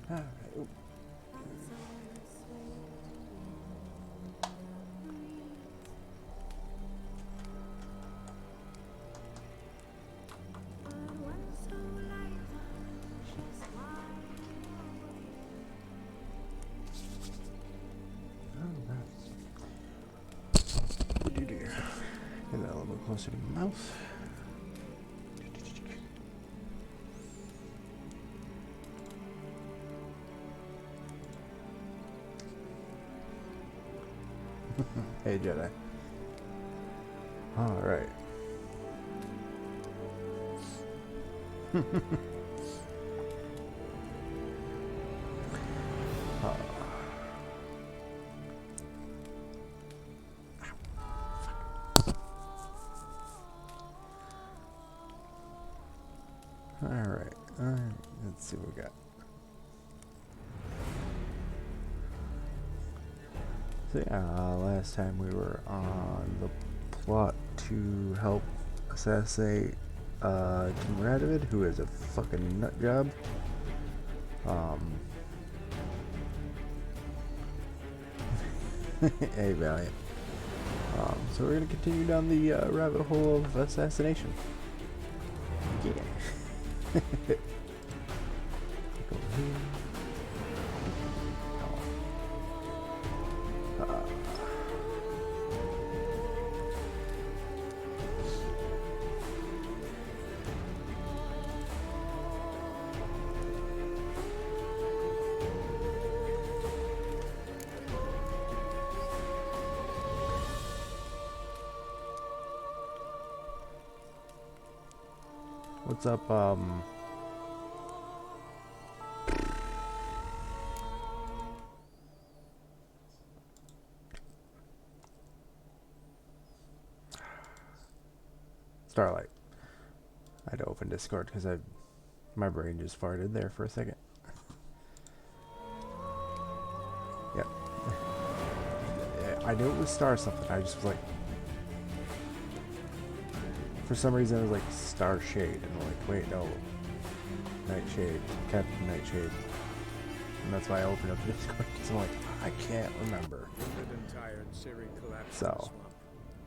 Alright. Oop. What do you do? Get that a little bit closer to the mouth. Hey Jedi. Alright. Alright. Let's see what we got. So yeah, last time we were on the plot to help assassinate King Radovid, who is a fucking nut job. Hey Valiant. So we're gonna continue down the rabbit hole of assassination. Yeah. Go here. What's up, Starlight? I had to open Discord because my brain just farted there for a second. Yep. Yeah, I knew it was Star something. I just was like, for some reason, it was like Star Shade, and I'm like, wait, no, Nightshade, Captain Nightshade, and that's why I opened up Discord because I'm like, I can't remember. So,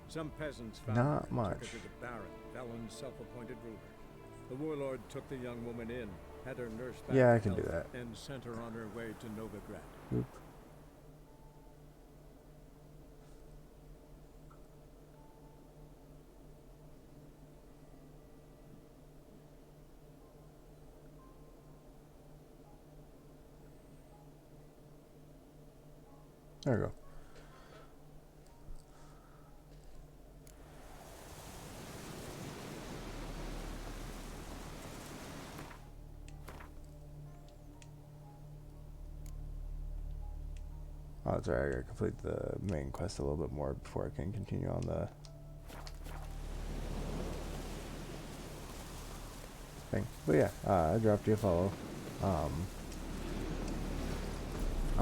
Some peasants found not her, much. took her to the Baron, Valen's self-appointed ruler. The warlord took the young woman in, had her nursed back Yeah, I to can do health, that. and sent her on her way to Novigrad. Oop. There we go. Oh, that's right. I gotta complete the main quest a little bit more before I can continue on the thing. But yeah, I dropped you a follow. I'm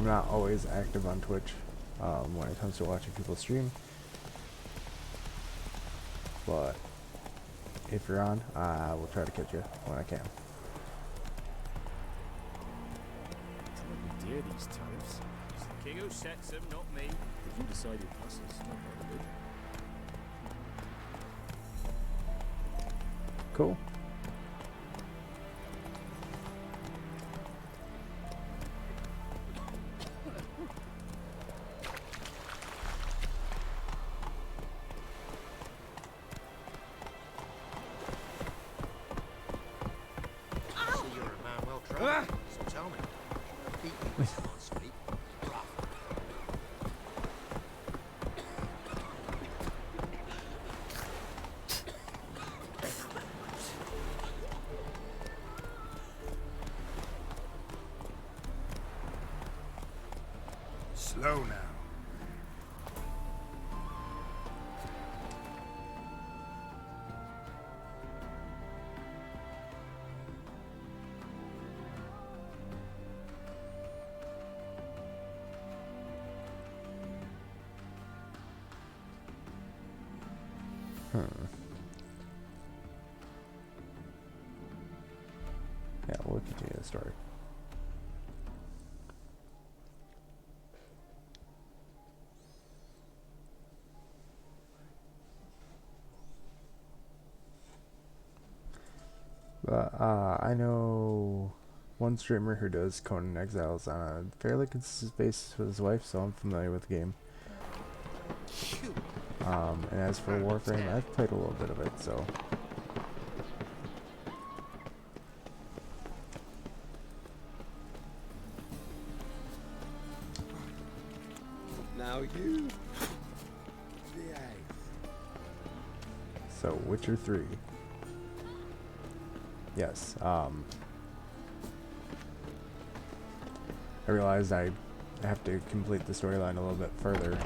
not always active on Twitch when it comes to watching people stream, but if you're on, I will try to catch you when I can. Dear these tariffs. It's the king who sets them, not me. If you decide it passes, not bothered. Cool. So you're a man well traveled. So tell me, beat me with some on speak. Slow now. Yeah, we'll story. But I know one streamer who does Conan Exiles on a fairly consistent basis with his wife, so I'm familiar with the game. And as for Warframe, I've played a little bit of it, so. Now you. So, Witcher 3. Yes, I realized I have to complete the storyline a little bit further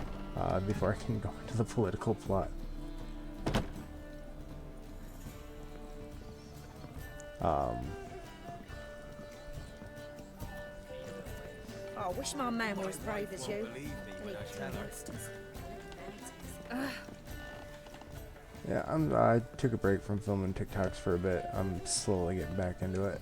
before I can go into the political plot. I wish my man were as brave as you. Yeah, I took a break from filming TikToks for a bit. I'm slowly getting back into it.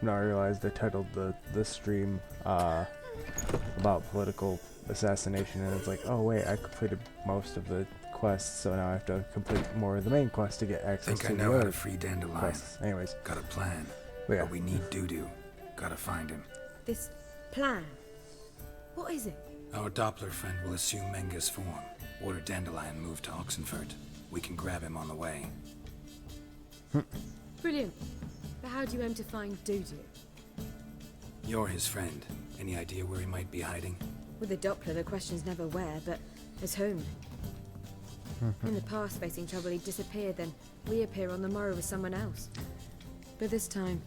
Now I realized I titled the stream about political assassination, and it's like, oh wait, I completed most of the quests, so now I have to complete more of the main quest to get access to the Think I know how other to free Dandelion. quests. Anyways, Got a plan. but yeah, But we need Dudu. Gotta find him. This plan? What is it? Our Doppler friend will assume Menga's form. Order Dandelion moved to Oxenfurt. We can grab him on the way. Brilliant. But how do you aim to find Dudu? You're his friend. Any idea where he might be hiding? With the Doppler, the question's never where, but as whom? In the past, facing trouble, he'd disappear, then reappear on the morrow with someone else. But this time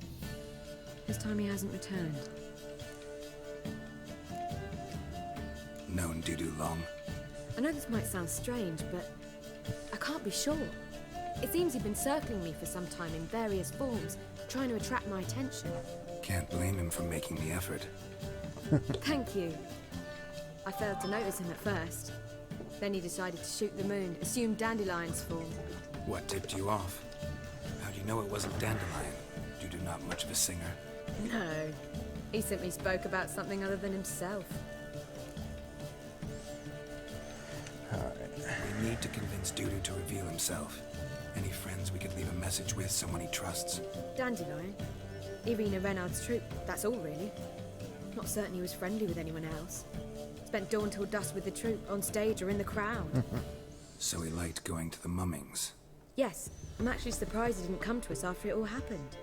he hasn't returned. Known Dudu long? I know this might sound strange, but I can't be sure. It seems he'd been circling me for some time in various forms, trying to attract my attention. Can't blame him for making the effort. Thank you. I failed to notice him at first. Then he decided to shoot the moon, assume Dandelion's form. What tipped you off? How do you know it wasn't Dandelion? Dudu not much of a singer. No. He simply spoke about something other than himself. We need to convince Dudu to reveal himself. Any friends we could leave a message with, someone he trusts? Dandelion? Irina Renard's troop, that's all really. Not certain he was friendly with anyone else. Spent dawn till dusk with the troop, on stage or in the crowd. So he liked going to the mummings. Yes, I'm actually surprised he didn't come to us after it all happened.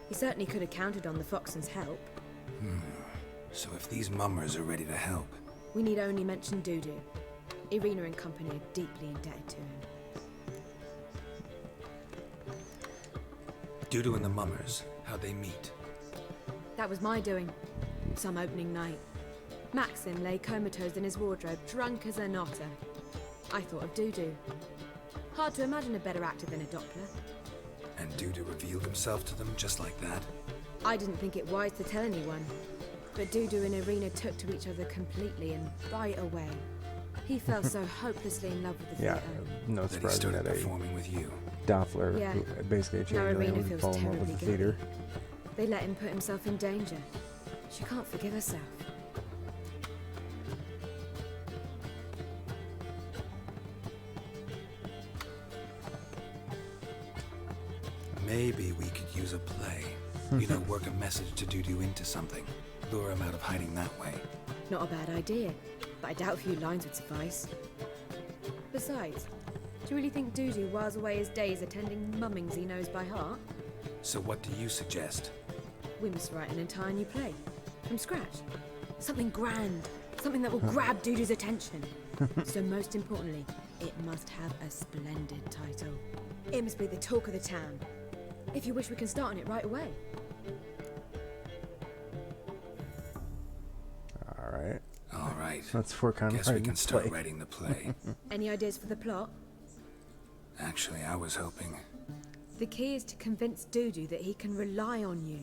He certainly could have counted on the Foxen's help. So if these mummers are ready to help, We need only mention Dudu. Irina and company are deeply indebted to him. Dudu and the mummers, how'd they meet? That was my doing. Some opening night. Maxim lay comatose in his wardrobe, drunk as an otter. I thought of Dudu. Hard to imagine a better actor than a Doppler. And Dudu revealed himself to them just like that? I didn't think it wise to tell anyone. But Dudu and Irina took to each other completely and right away. He fell so hopelessly in love with the yeah, theatre. no That he surprise started that a performing with you. Doppler, Yeah. who basically a Now changeling, Irina would feels fall in love with terribly the guilty. theater. They let him put himself in danger. She can't forgive herself. Maybe we could use a play. Work a message to Dudu into something. Lure him out of hiding that way. Not a bad idea, but I doubt a few lines would suffice. Besides, do you really think Dudu whiles away his days attending mummings he knows by heart? So what do you suggest? We must write an entire new play. From scratch. Something grand. Something that will grab Dudu's attention. So most importantly, it must have a splendid title. It must be the talk of the town. If you wish, we can start on it right away. Alright, All right. let's work on Guess we writing can the start play. writing the play. Any ideas for the plot? Actually, I was hoping. The key is to convince Dudu that he can rely on you,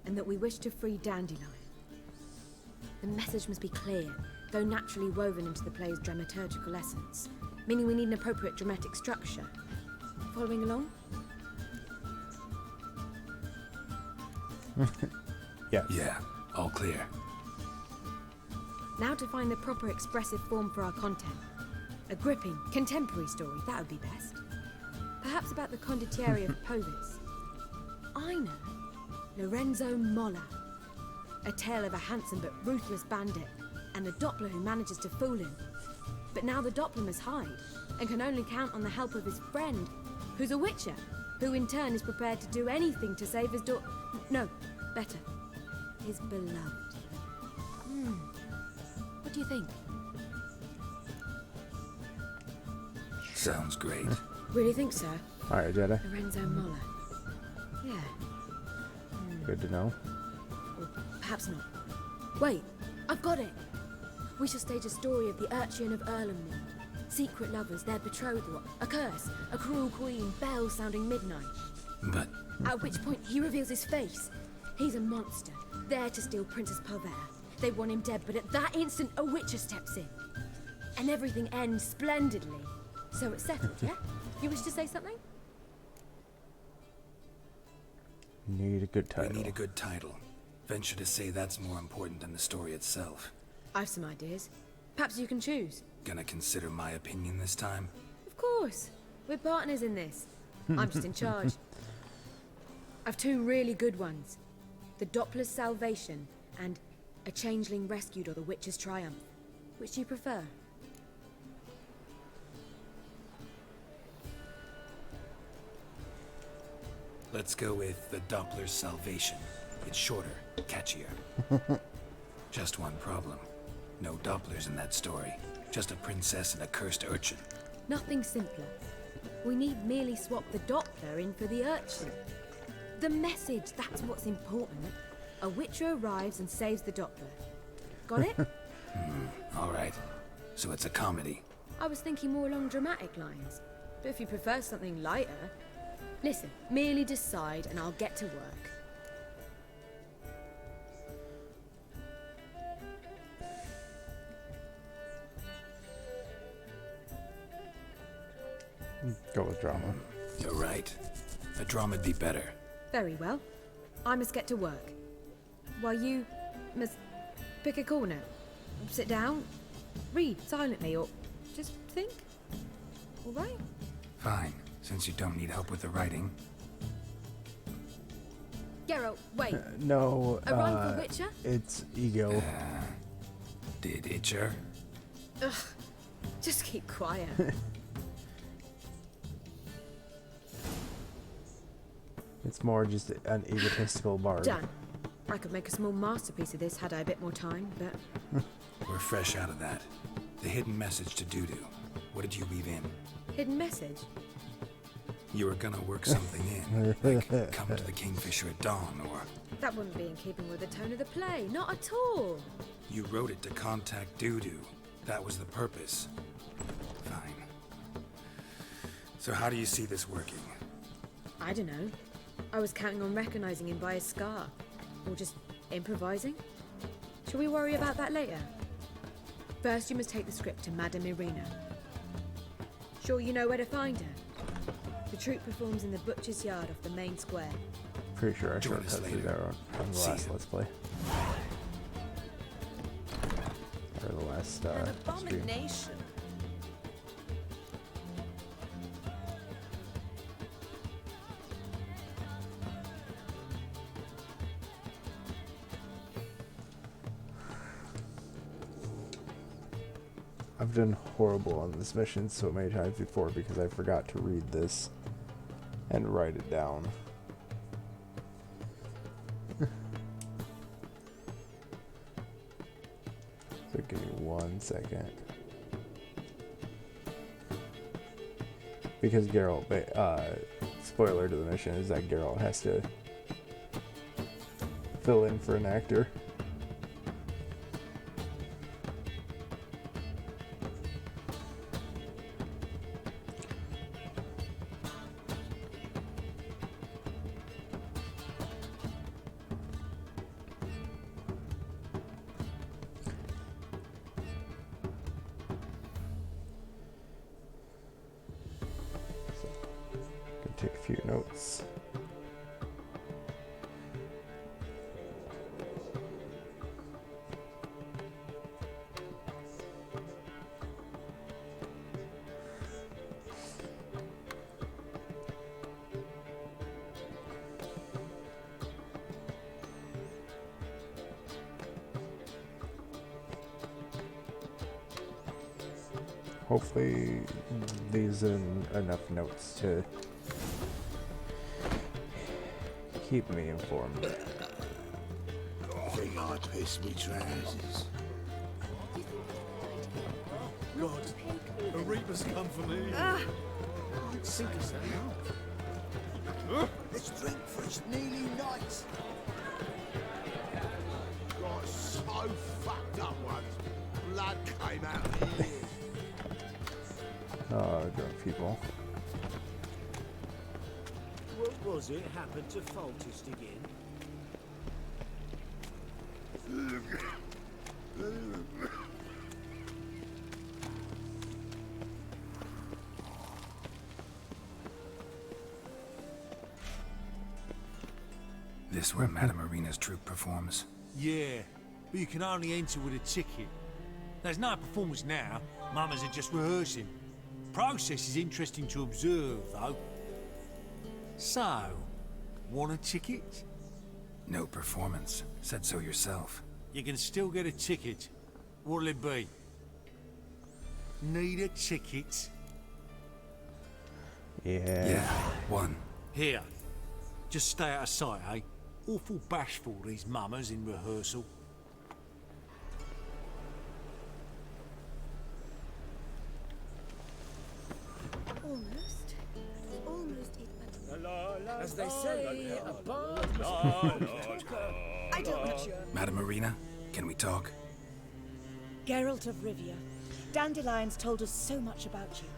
and that we wish to free Dandelion. The message must be clear, though naturally woven into the play's dramaturgical essence, meaning we need an appropriate dramatic structure. Following along? Yes. Yeah, all clear. Now to find the proper expressive form for our content. A gripping, contemporary story, that would be best. Perhaps about the condottieri of Povis. I know. Lorenzo Molla. A tale of a handsome but ruthless bandit, and a Doppler who manages to fool him. But now the Doppler must hide, and can only count on the help of his friend, who's a witcher, who in turn is prepared to do anything to save his daughter. No, better. His beloved. What do you think? Sounds great. Really think so? Alright, Jedi. Lorenzo Molla. Yeah, Good to know. or perhaps not. Wait, I've got it! We shall stage a story of the Urchin of Erlenmore. Secret lovers, their betrothal, a curse, a cruel queen, bells sounding midnight. But At which point he reveals his face. He's a monster, there to steal Princess Pavera. They want him dead, but at that instant a witcher steps in. And everything ends splendidly. So it's settled, yeah? You wish to say something? Need a good title. we need a good title. Venture to say that's more important than the story itself. I've some ideas. Perhaps you can choose. Gonna consider my opinion this time? Of course. We're partners in this. I'm just in charge. I've two really good ones. The Doppler's Salvation and A Changeling Rescued or the Witcher's Triumph. Which do you prefer? Let's go with the Doppler's Salvation. It's shorter, catchier. Just one problem. No Dopplers in that story. Just a princess and a cursed urchin. Nothing simpler. We need merely swap the Doppler in for the urchin. The message, that's what's important. A witcher arrives and saves the Doppler. Got it? All right. So it's a comedy. I was thinking more along dramatic lines. But if you prefer something lighter... Listen, merely decide and I'll get to work. Go with drama. You're right. A drama'd be better. Very well. I must get to work. While you must pick a corner. Sit down, read silently, or just think. All right? Fine, since you don't need help with the writing. Geralt, wait. No, A run for Witcher? it's ego. Did Itcher? Ugh. Just keep quiet. It's more just an egotistical bard. Done. I could make a small masterpiece of this had I a bit more time, but We're fresh out of that. The hidden message to Dudu. What did you weave in? hidden message. You were gonna work something in, like come to the Kingfisher at dawn, or That wouldn't be in keeping with the tone of the play, not at all. you wrote it to contact Dudu. That was the purpose. Fine. So how do you see this working? I don't know. I was counting on recognizing him by his scar. Or just improvising. Shall we worry about that later? First, you must take the script to Madame Irina. Sure you know where to find her? The troupe performs in the butcher's yard off the main square. Pretty sure I Join us shortcut through later. there on the See last ya. Let's Play. Or the last An stream. abomination. I've done horrible on this mission so many times before because I forgot to read this and write it down. So give me 1 second. Because Geralt, spoiler to the mission is that Geralt has to fill in for an actor. Take a few notes. hopefully these are enough notes to keep me informed. I think I pissed me trousers. God, a reaper's come for me. Let's drink for it's nearly night. Got so fucked up once. Blood came out of the ears. Oh, drunk people. What was it happened to Faltist again? This where Madame Marina's troupe performs? Yeah, but you can only enter with a ticket. There's no performance now. Mamas are just rehearsing. Process is interesting to observe, though. So, want a ticket? No performance. Said so yourself. You can still get a ticket. What'll it be? Need a ticket? Yeah, one. Here. Just stay out of sight, eh? Awful bashful, these mamas in rehearsal. Almost. Almost it, but As they say, a bird I don't know. Madame Marina, can we talk? Geralt of Rivia. Dandelion's told us so much about you.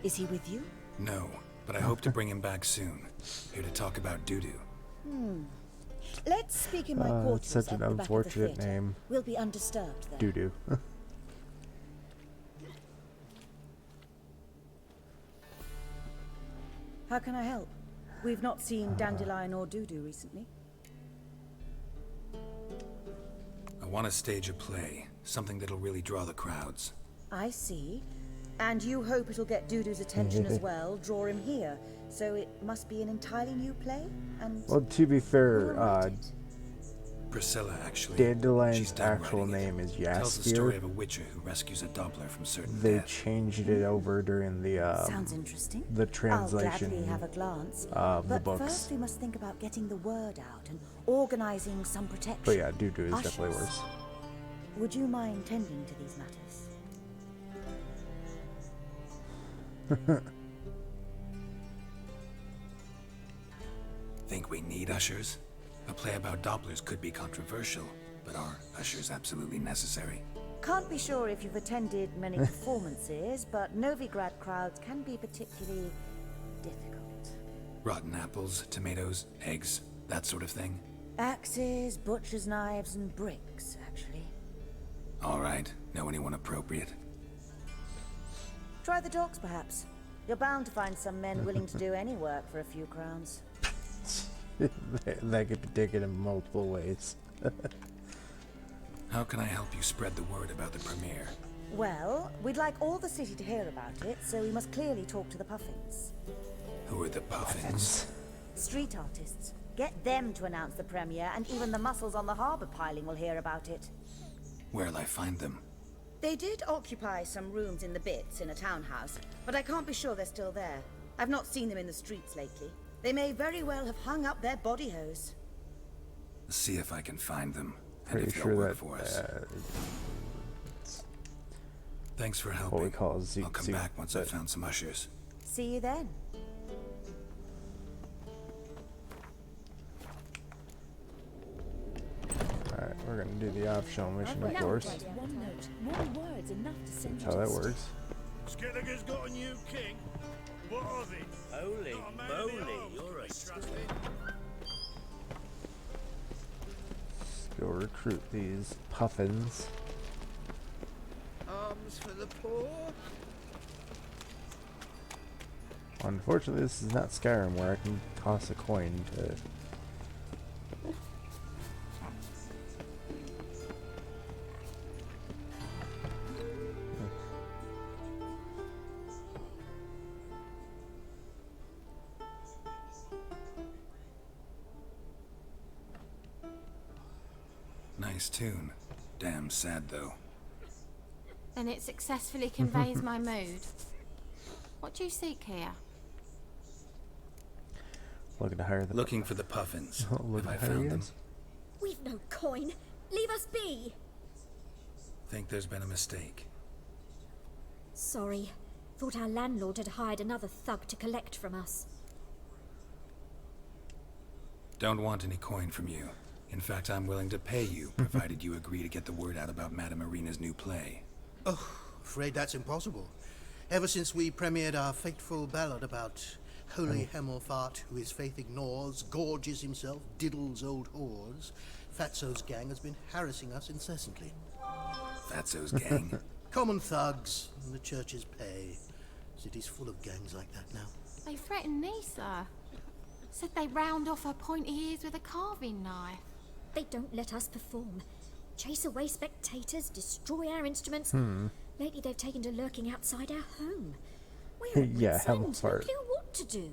Is he with you? No, but I hope to bring him back soon. Here to talk about doo-doo. Let's speak in my It's quarters such at an the back of the unfortunate theatre. name. We'll be undisturbed there. Doo-doo. How can I help? We've not seen Dandelion or Dudu recently. I want to stage a play. Something that'll really draw the crowds. I see. And you hope it'll get Dudu's attention as well, draw him here. So it must be an entirely new play? And Well, to be who fair, will write it? Priscilla, actually. Dandelion's She's done actual writing it. name is Tells the story Yaspir. of a witcher who rescues a Doppler from certain They death. changed it over during the Sounds interesting. the I'll translation gladly have a glance. of the But books. first we must think about getting the word out and organizing some protection. But yeah, Doo-doo is definitely Ushers. worse. Would you mind tending to these matters? Think we need ushers? A play about Dopplers could be controversial, but are ushers absolutely necessary? Can't be sure if you've attended many performances, but Novigrad crowds can be particularly difficult. Rotten apples, tomatoes, eggs, that sort of thing? Axes, butcher's knives, and bricks, actually. All right, know anyone appropriate? Try the dogs, perhaps. You're bound to find some men willing to do any work for a few crowns. That could be taken in multiple ways. How can I help you spread the word about the premiere? Well, we'd like all the city to hear about it, so we must clearly talk to the Puffins. Who are the Puffins? Street artists. Get them to announce the premiere, and even the muscles on the harbour piling will hear about it. Where'll I find them? They did occupy some rooms in the Bits in a townhouse, but I can't be sure they're still there. I've not seen them in the streets lately. They may very well have hung up their body hose. See if I can find them. And Pretty if they'll sure work that for us. Thanks for what we helping. call a I'll come back once I've found some ushers. See you then. Alright, we're gonna do the off-show mission, of Now course. write one note, one word's enough to send That's you how to that the works. Skinniger's got a new king. What are they? Holy Not a man in the moly, arms you're to a be trusted. Let's go recruit these puffins. Arms for the poor. Unfortunately, this is not Skyrim where I can toss a coin to... Nice tune. Damn sad, though. Then it successfully conveys my mood. What do you seek here? Looking to hire the Looking for the puffins. Looking Have to I hire you found them? guys? We've no coin. Leave us be. Think there's been a mistake. Sorry. Thought our landlord had hired another thug to collect from us. Don't want any coin from you. In fact, I'm willing to pay you, provided you agree to get the word out about Madame Irina's new play. Oh, afraid that's impossible. Ever since we premiered our fateful ballad about holy Hemmelfart, who his faith ignores, gorges himself, diddles old whores, Fatso's gang has been harassing us incessantly. Fatso's gang? Common thugs, and the church's pay. City's full of gangs like that now. They threatened Nisa. Said they round off her pointy ears with a carving knife. They don't let us perform. Chase away spectators, destroy our instruments. Lately they've taken to lurking outside our home. We're at Yeah, wit's end, no Hemmelfart. clue what to do.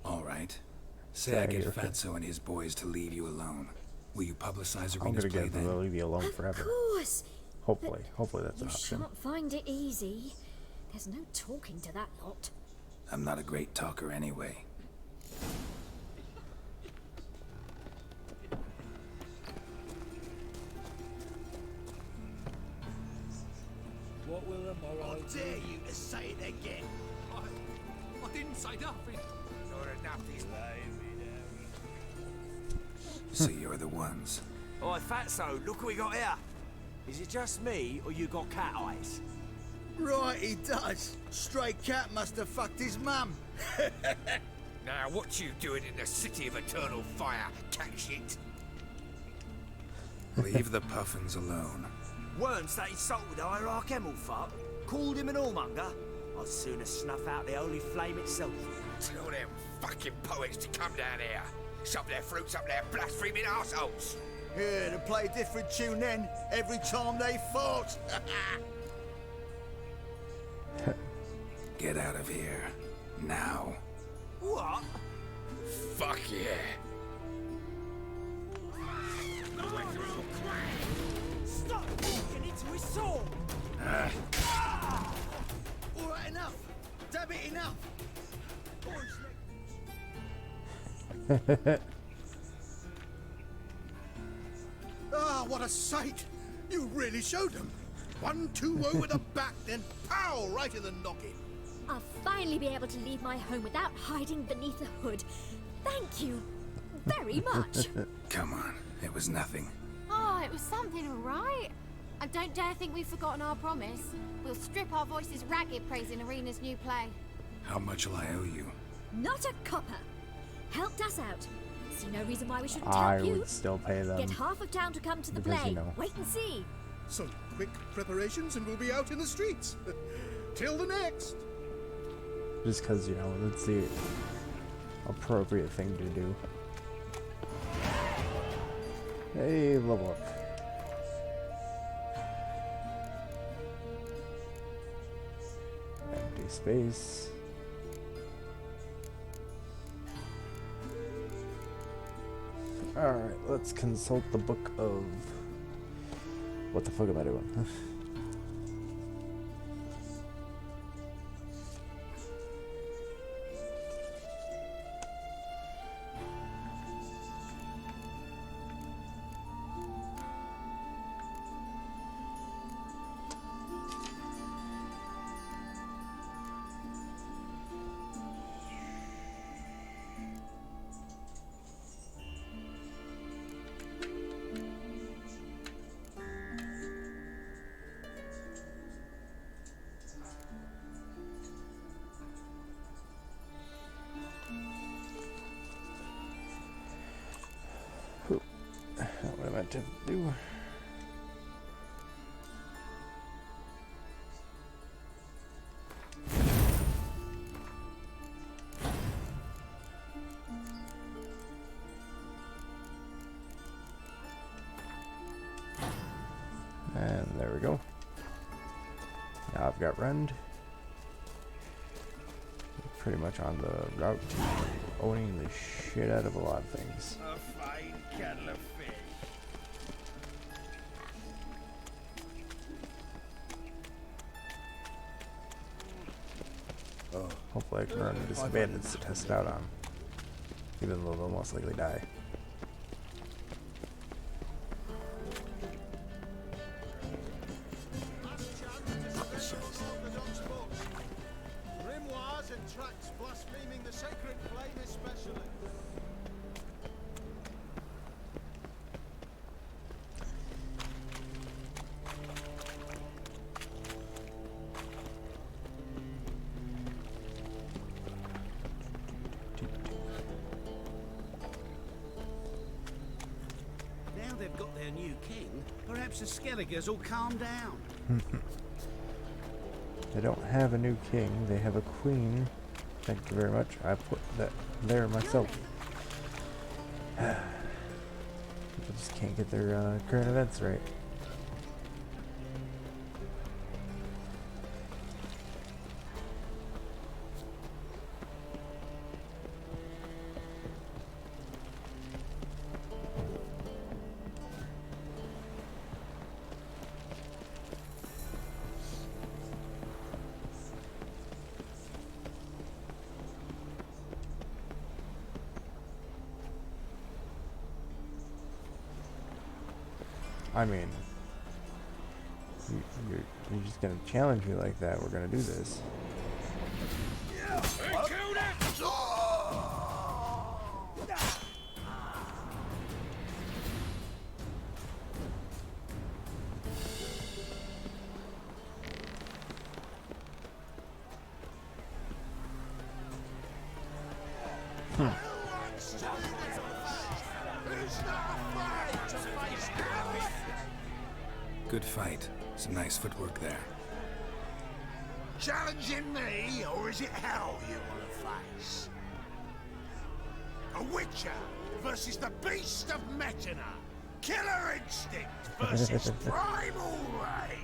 All right. Say Yeah, I get you're- Fatso and his boys to leave you alone. Will you publicize I'm Irina's gonna play get them to then? leave you alone Of forever. course. Hopefully. Hopefully that's an You option. shan't find it easy. There's no talking to that lot. I'm not a great talker anyway. What will the morrow I dare you to say it again. I didn't say nothing. Not enough is So you're the ones. Oi, Fatso, look what we got here. Is it just me, or you got cat eyes? Right, he does. Stray cat must have fucked his mum. Now, what you doing in the city of eternal fire, cat shit? Leave the puffins alone. Worms that insulted the hierarch Hemmelfart, called him an whoremonger. I'd sooner snuff out the holy flame itself. Tell them fucking poets to come down here. Shove their fruits up their blaspheming arseholes. Yeah, to play a different tune then, every time they fought. Get out of here. Now. What? Fuck yeah. Stop walking into his soul! All right, enough. Damn it, enough. Ah, what a sight! You really showed them. 1-2 over the back, then pow, right in the noggin. I'll finally be able to leave my home without hiding beneath a hood. Thank you very much. Come on. It was nothing. Oh, it was something, all right. And don't dare think we've forgotten our promise. We'll strip our voices ragged praising Irina's new play. How much will I owe you? Not a copper. Helped us out. See no reason why we shouldn't I help you. would still pay them. Get half of town to come to the because, play. you know. Wait and see. Some quick preparations and we'll be out in the streets. Till the next. Just because, you know, that's the appropriate thing to do. Hey, level up. Empty space. Alright, let's consult the book of... What the fuck am I doing? Not what I meant to do. And there we go. Now I've got Rend. Pretty much on the route to owning the shit out of a lot of things. A fine kettle of fish. Hopefully I can run into some bandits to test it out on. Even though they'll most likely die. Grimoires and tracts blaspheming the sacred flame especially. Now they've got their new king, perhaps the Skelligers will calm down. They don't have a new king, they have a queen. Thank you very much. I put that there myself. People just can't get their current events right. I mean, you're just gonna challenge me like that. We're gonna do this. Good fight. Some nice footwork there. Challenging me, or is it hell you want to face? A witcher versus the beast of Metina. Killer instinct versus primal rage.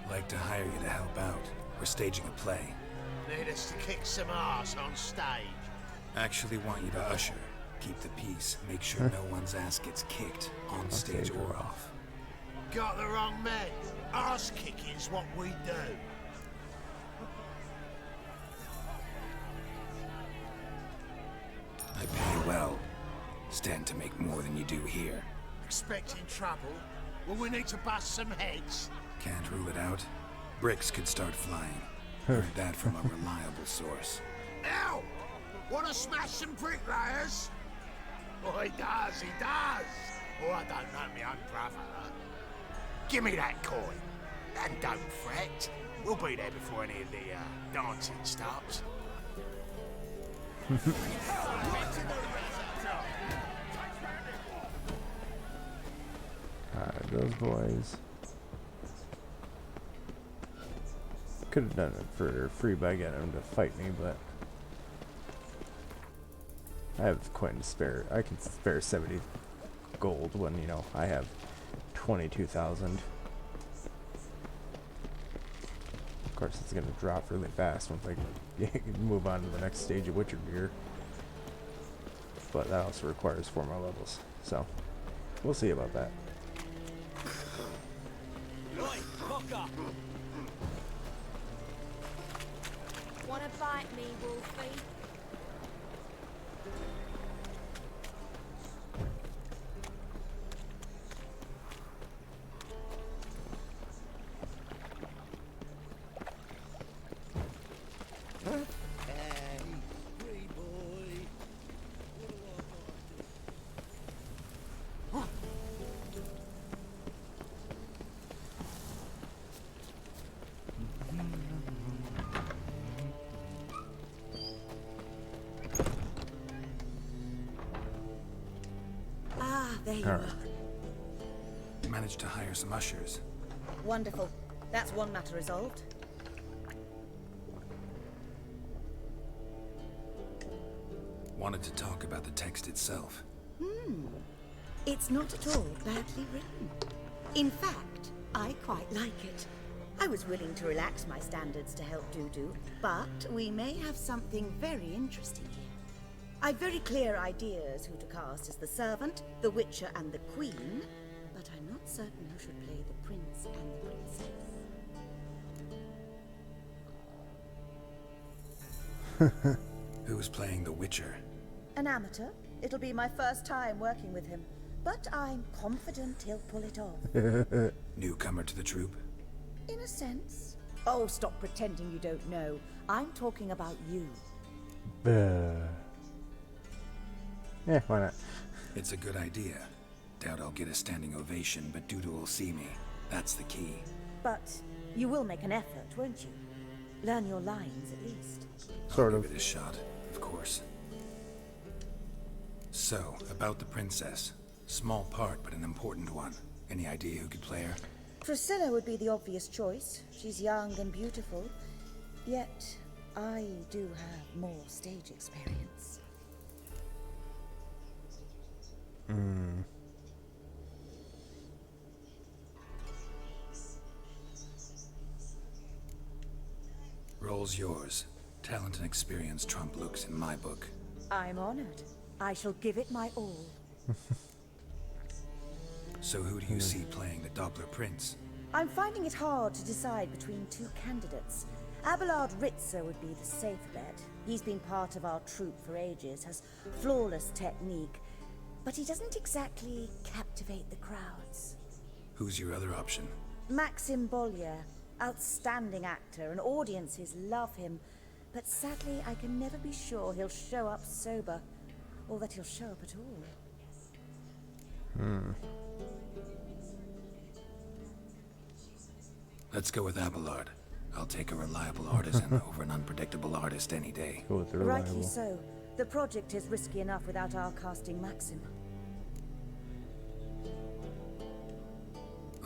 Like to hire you to help out. We're staging a play. Need us to kick some ass on stage. Actually want you to usher. Keep the peace. Make sure no one's ass gets kicked, on stage or off. Got the wrong man. Ass kicking's what we do. I pay well. Stand to make more than you do here. Expecting trouble? Well, we need to bust some heads. Can't rule it out. Bricks could start flying. Heard that from a reliable source. Ow! Wanna smash some bricklayers? Oh, he does, he does. Oh, I don't know my own brother. Give me that coin. And don't fret. We'll be there before any of the dancing starts. Alright, those boys. Could have done it for free by getting them to fight me, but I have coin to spare. I can spare 70 gold when, you know, I have 22,000. Of course, it's going to drop really fast once I move on to the next stage of Witcher gear. But that also requires 4 more levels. So, we'll see about that. Wanna bite me, Wolfie? There you Alright. are. Managed to hire some ushers. Wonderful. That's one matter resolved. Wanted to talk about the text itself. It's not at all badly written. In fact, I quite like it. I was willing to relax my standards to help Dudu, but we may have something very interesting here. I've very clear ideas who to cast as the servant, the witcher, and the queen, but I'm not certain who should play the prince and the princess. Who's playing the Witcher? An amateur. It'll be my first time working with him, but I'm confident he'll pull it off. Newcomer to the troupe? In a sense. Oh, stop pretending you don't know. I'm talking about you. Yeah, why not? It's a good idea. Doubt I'll get a standing ovation, but Dudu will see me. That's the key. But you will make an effort, won't you? Learn your lines, at least. Sort I'll of. give it a shot, of course. So, about the princess. Small part, but an important one. Any idea who could play her? Priscilla would be the obvious choice. She's young and beautiful. Yet, I do have more stage experience. Role's yours. Talent and experience trump looks in my book. I'm honored. I shall give it my all. So who do you see playing the Doppler Prince? I'm finding it hard to decide between two candidates. Abelard Ritzer would be the safe bet. He's been part of our troupe for ages, has flawless technique, but he doesn't exactly captivate the crowds. Who's your other option? Maxim Bollier, outstanding actor, and audiences love him, but sadly I can never be sure he'll show up sober, or that he'll show up at all. Let's go with Abelard. I'll take a reliable artisan over an unpredictable artist any day. Go with the Rightly reliable. so. The project is risky enough without our casting Maxim.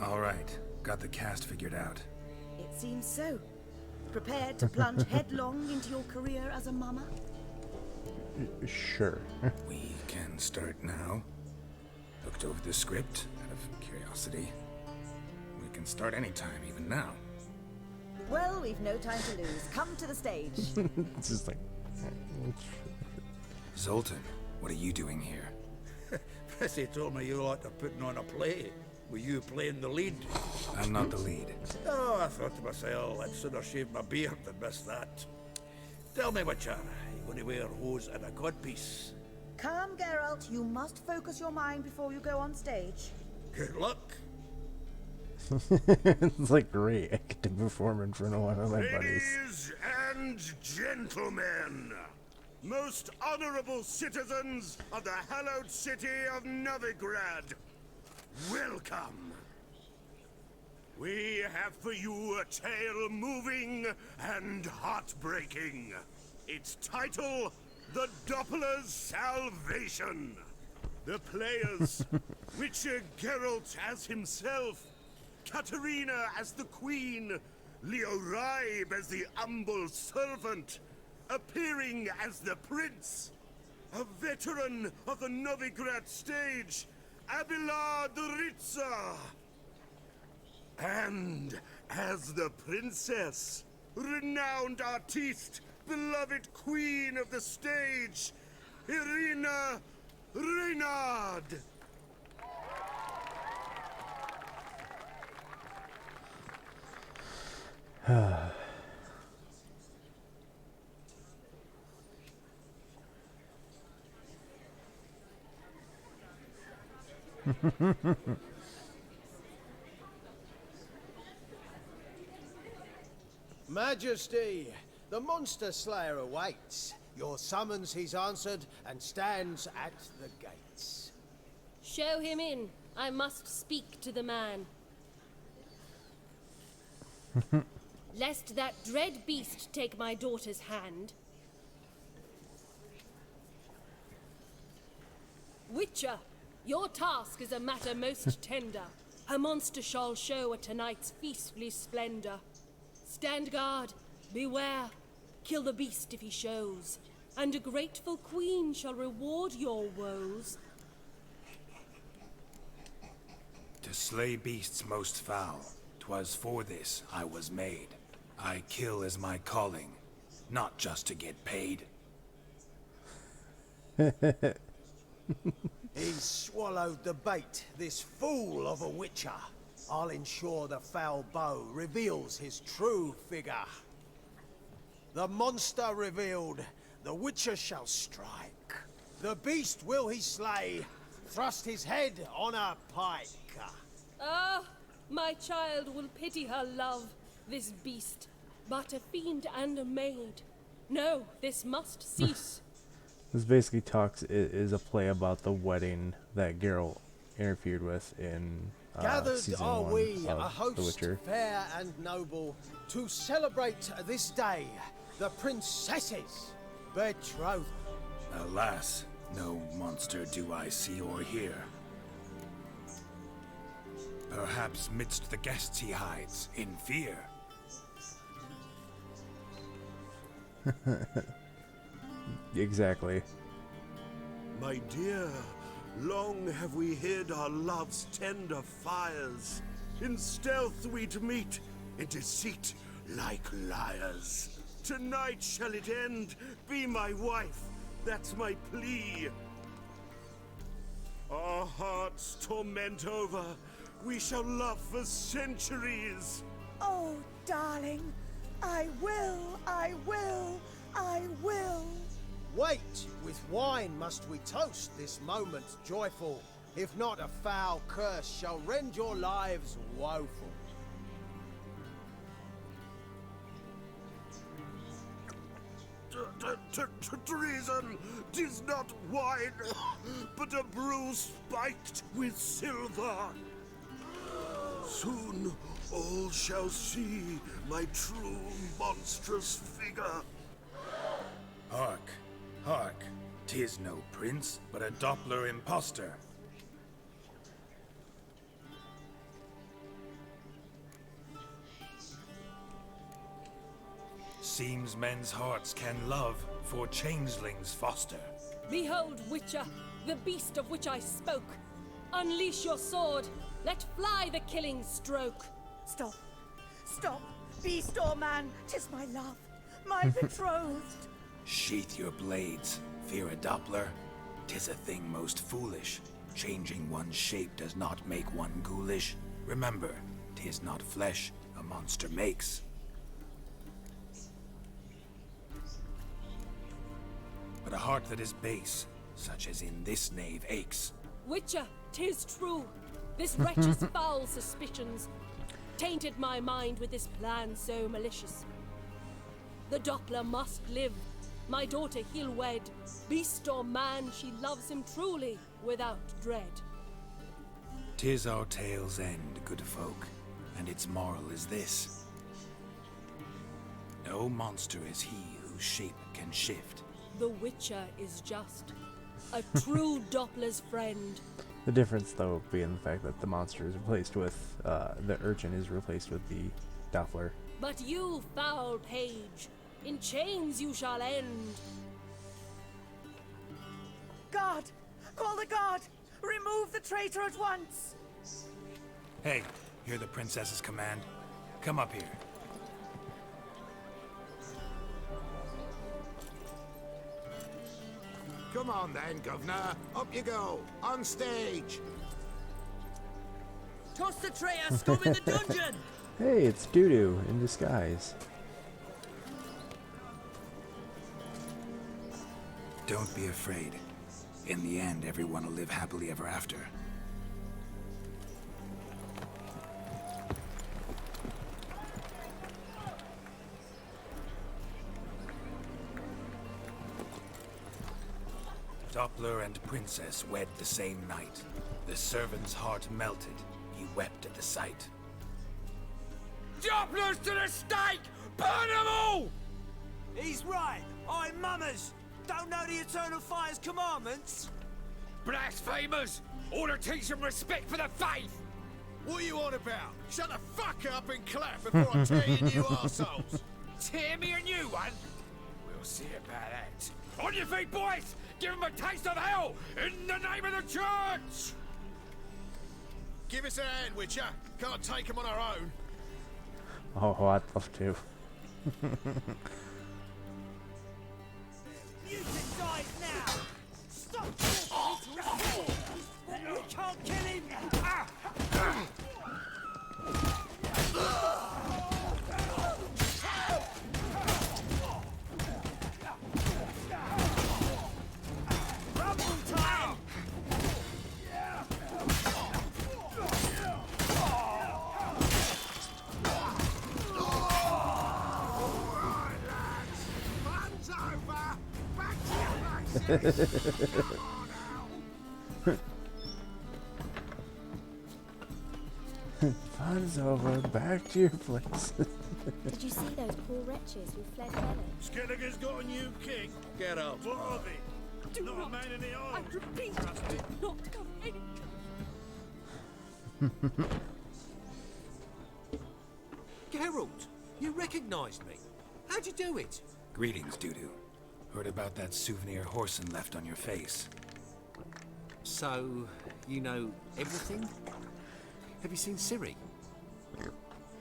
All right, got the cast figured out. It seems so. Prepared to plunge headlong into your career as a mama? Sure. We can start now. Looked over the script out of curiosity. We can start anytime, even now. Well, we've no time to lose. Come to the stage. It's just like... Zoltan, what are you doing here? Prissy told me you like to putting on a play. Were you playing the lead? I'm not the lead. Oh, I thought to myself, I'd sooner shave my beard than miss that. Tell me, Witcher, you going to wear hose and a codpiece? Come, Geralt. You must focus your mind before you go on stage. Good luck. It's like great. I get to perform in front of one of my buddies. Ladies and gentlemen, most honorable citizens of the hallowed city of Novigrad, welcome. We have for you a tale moving and heartbreaking. Its title, The Doppler's Salvation. The players, Witcher Geralt as himself, Katerina as the queen, Leo Raib as the humble servant, appearing as the prince, a veteran of the Novigrad stage, Abelard Ritzer, and as the princess, renowned artiste, beloved queen of the stage, Irina Reynard. Majesty, the monster slayer awaits. Your summons he's answered and stands at the gates. Show him in. I must speak to the man. Lest that dread beast take my daughter's hand. Witcher, your task is a matter most tender. A monster shall show at tonight's feastly splendor. Stand guard, beware, kill the beast if he shows, and a grateful queen shall reward your woes. To slay beasts most foul, 'twas for this I was made. I kill is my calling, not just to get paid. He's swallowed the bait, this fool of a witcher. I'll ensure the foul bow reveals his true figure. The monster revealed, the Witcher shall strike. The beast will he slay, thrust his head on a pike. Ah, my child will pity her love, this beast, but a fiend and a maid. No, this must cease. This basically is a play about the wedding that Geralt interfered with in Gathered season are 1 we, a of The host Witcher. fair and noble, to celebrate this day, the princess's betrothal. Alas, no monster do I see or hear. Perhaps midst the guests he hides, in fear. Exactly. My dear, long have we hid our love's tender fires. In stealth we'd meet, in deceit like liars. Tonight shall it end, be my wife, that's my plea. Our hearts torment over, we shall love for centuries. Oh, darling, I will, I will, I will. Wait, with wine must we toast this moment joyful. If not, a foul curse shall rend your lives woeful. Treason! 'Tis not wine, but a brew spiked with silver. Soon all shall see my true monstrous figure. Hark, hark, 'tis no prince, but a Doppler impostor. Seems men's hearts can love, for changelings foster. Behold, Witcher, the beast of which I spoke. Unleash your sword. Let fly the killing stroke. Stop. Stop. Beast or man, 'tis my love, my betrothed. Sheath your blades, fear a Doppler. 'Tis a thing most foolish. Changing one's shape does not make one ghoulish. Remember, 'tis not flesh a monster makes. But a heart that is base, such as in this knave aches. Witcher, 'tis true. This wretch's foul suspicions tainted my mind with this plan so malicious. The Doppler must live. My daughter he'll wed. Beast or man, she loves him truly, without dread. 'Tis our tale's end, good folk, and its moral is this. No monster is he whose shape can shift. The Witcher is just a true Doppler's friend. The difference, though, being the fact that the monster is replaced with, the urchin is replaced with the Doppler. But you, foul page, in chains you shall end. Guard! Call the guard! Remove the traitor at once! Hey, hear the princess's command? Come up here. Come on then, Governor. Up you go. On stage. Toss the traitor, scum in the dungeon! Hey, it's Dudu in disguise. Don't be afraid. In the end, everyone will live happily ever after. Doppler and princess wed the same night. The servant's heart melted. He wept at the sight. Dopplers to the stake! Burn them all! He's right. I'm mummers. Don't know the Eternal Fire's commandments? Blasphemers! Ought to teach them respect for the faith! What are you on about? Shut the fuck up and clap before I tear you new arseholes! Tear me a new one? We'll see about that. On your feet, boys! Give them a taste of hell in the name of the church! Give us a hand, Witcher. Can't take them on our own. Oh, I'd love to. You decide now! Stop talking! We can't kill him! Fun's over. Back to your place. Did you see those poor wretches who fled Velen? Skinniger's got a new king. Get out. What of it? Do not a man in the I Isles. repeat, do not come in. Geralt, you recognized me. How'd you do it? Greetings, Dudu. Heard about that souvenir Horson left on your face. So, you know everything? Have you seen Ciri?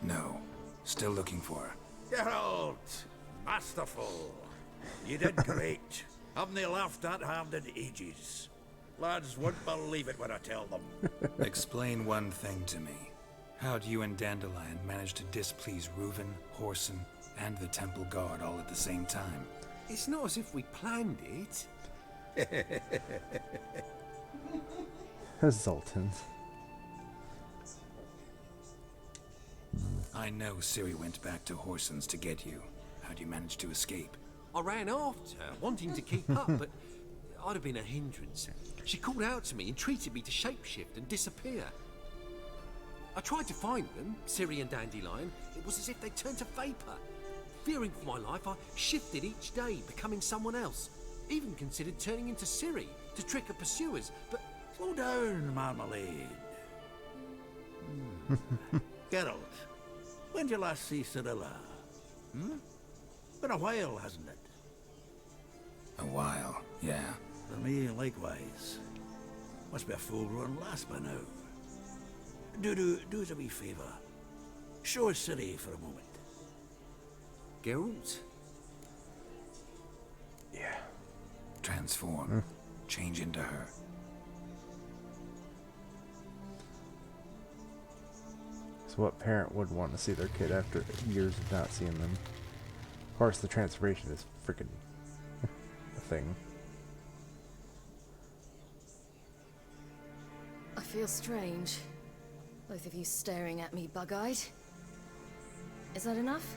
No. Still looking for her. Geralt! Masterful. You did great. Haven't they laughed that hard in ages? Lads won't believe it when I tell them. Explain one thing to me. How do you and Dandelion manage to displease Reuven, Horson, and the Temple Guard all at the same time? It's not as if we planned it. Zoltan. I know Ciri went back to Horson's to get you. How'd you manage to escape? I ran after her, wanting to keep up, but I'd have been a hindrance. She called out to me, entreated me to shapeshift and disappear. I tried to find them, Ciri and Dandelion. It was as if they turned to vapor. Fearing for my life, I shifted each day, becoming someone else. Even considered turning into Ciri to trick her pursuers, but... Slow down, Marmalade. Geralt, when did you last see Cirilla? Been a while, hasn't it? A while, yeah. For me, likewise. Must be a full-grown lass by now. Do us a wee favour. Show us Ciri for a moment. Geralt? Yeah. Transform. Change into her. So what parent would want to see their kid after years of not seeing them? Of course, the transformation is freaking a thing. I feel strange. Both of you staring at me bug-eyed. Is that enough?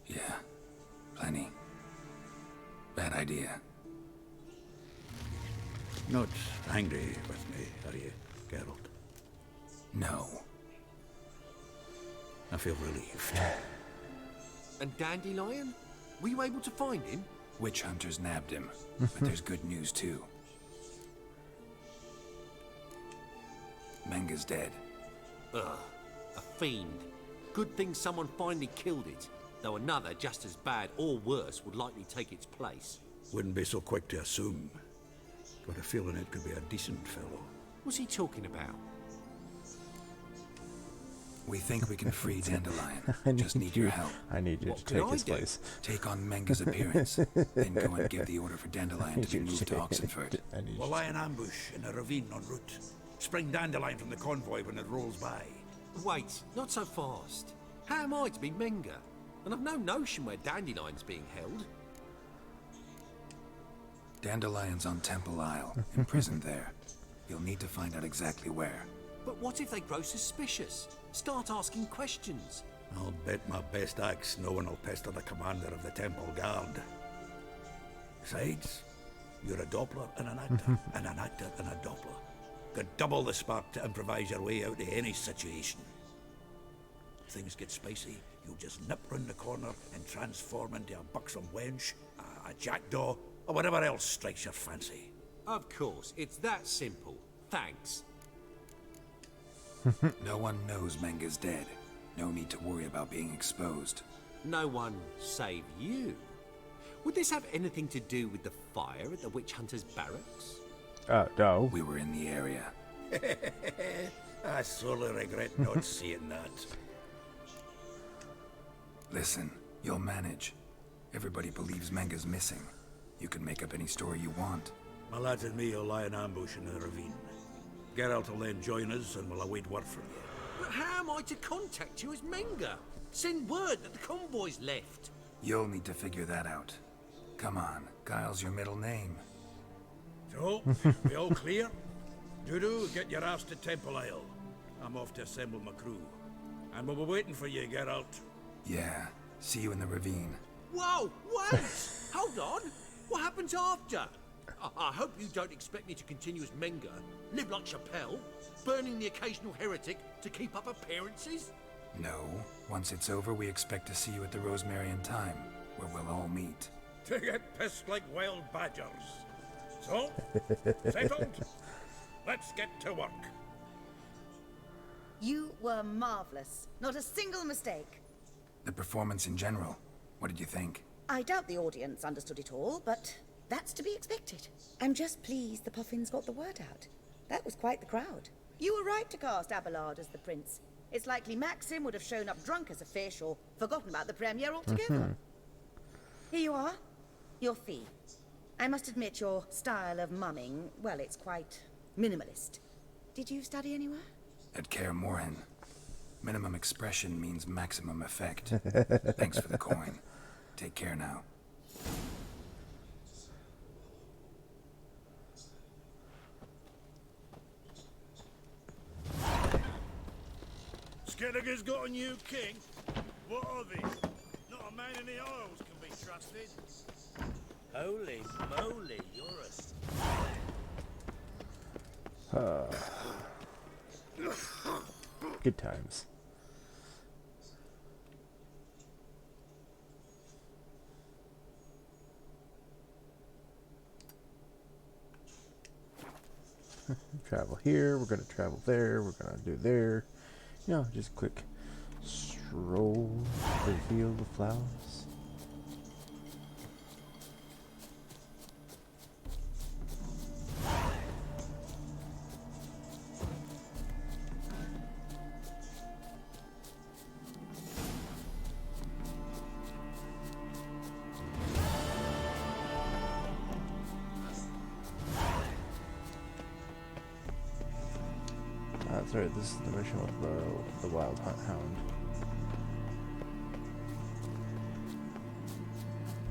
Yeah. Plenty. Bad idea. Not angry with me, are you, Geralt? No. I feel relieved. And Dandelion? Were you able to find him? Witch hunters nabbed him, but there's good news too. Menga's dead. Ugh, a fiend. Good thing someone finally killed it, though another just as bad or worse would likely take its place. Wouldn't be so quick to assume. Got a feeling it could be a decent fellow. What's he talking about? We think we can free Dandelion. Just need your help. I need you to take his place. Take on Menga's appearance, then go and give the order for Dandelion to be moved to Oxenford. We'll lie in ambush in a ravine en route. Spring Dandelion from the convoy when it rolls by. Wait, not so fast. How am I to be Menga? And I've no notion where Dandelion's being held. Dandelion's on Temple Isle, imprisoned there. You'll need to find out exactly where. But what if they grow suspicious? Start asking questions. I'll bet my best axe no one will pester the commander of the Temple Guard. Besides, you're a Doppler and an actor, and an actor and a Doppler. Got double the spark to improvise your way out of any situation. If things get spicy, you'll just nip round the corner and transform into a buxom wench, a jackdaw, or whatever else strikes your fancy. Of course, it's that simple. Thanks. No one knows Menga's dead. No need to worry about being exposed. No one save you. Would this have anything to do with the fire at the witch hunter's barracks? No. We were in the area. I sorely regret not seeing that. Listen, you'll manage. Everybody believes Menga's missing. You can make up any story you want. My lads and me will lie in ambush in the ravine. Geralt will then join us and we'll await word from you. But how am I to contact you as Menga? Send word that the convoy's left. You'll need to figure that out. Come on, Guile's your middle name. So, we all clear? Dudu, get your ass to Temple Isle. I'm off to assemble my crew. And we'll be waiting for you, Geralt. Yeah, see you in the ravine. Whoa, wait! Hold on! What happens after? I hope you don't expect me to continue as Menga, live like Chappelle, burning the occasional heretic to keep up appearances? No. Once it's over, we expect to see you at the Rosemarian Time, where we'll all meet. To get pissed like wild badgers. So, settled? Let's get to work. You were marvelous. Not a single mistake. The performance in general, what did you think? I doubt the audience understood it all, but that's to be expected. I'm just pleased the Puffins got the word out. That was quite the crowd. You were right to cast Abelard as the prince. It's likely Maxim would have shown up drunk as a fish or forgotten about the premiere altogether. Here you are. Your fee. I must admit your style of mumming, well, it's quite minimalist. Did you study anywhere? At Kaer Morhen. Minimum expression means maximum effect. Thanks for the coin. Take care now. Skelliger's got a new king. What of it? Not a man in the Isles can be trusted. Holy moly, you're a... Good times. Travel here, we're gonna travel there, we're gonna do there. You know, just quick stroll through the field of flowers. That's right, this is the mission with the Wild Hunt Hound.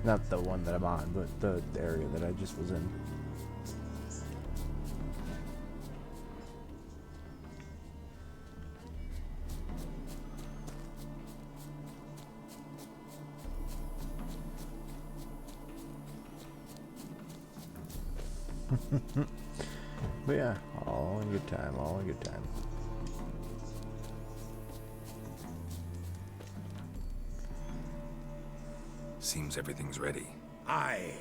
Not the one that I'm on, but the area that I just was in. But yeah, all in good time, all in good time. Seems everything's ready. Aye.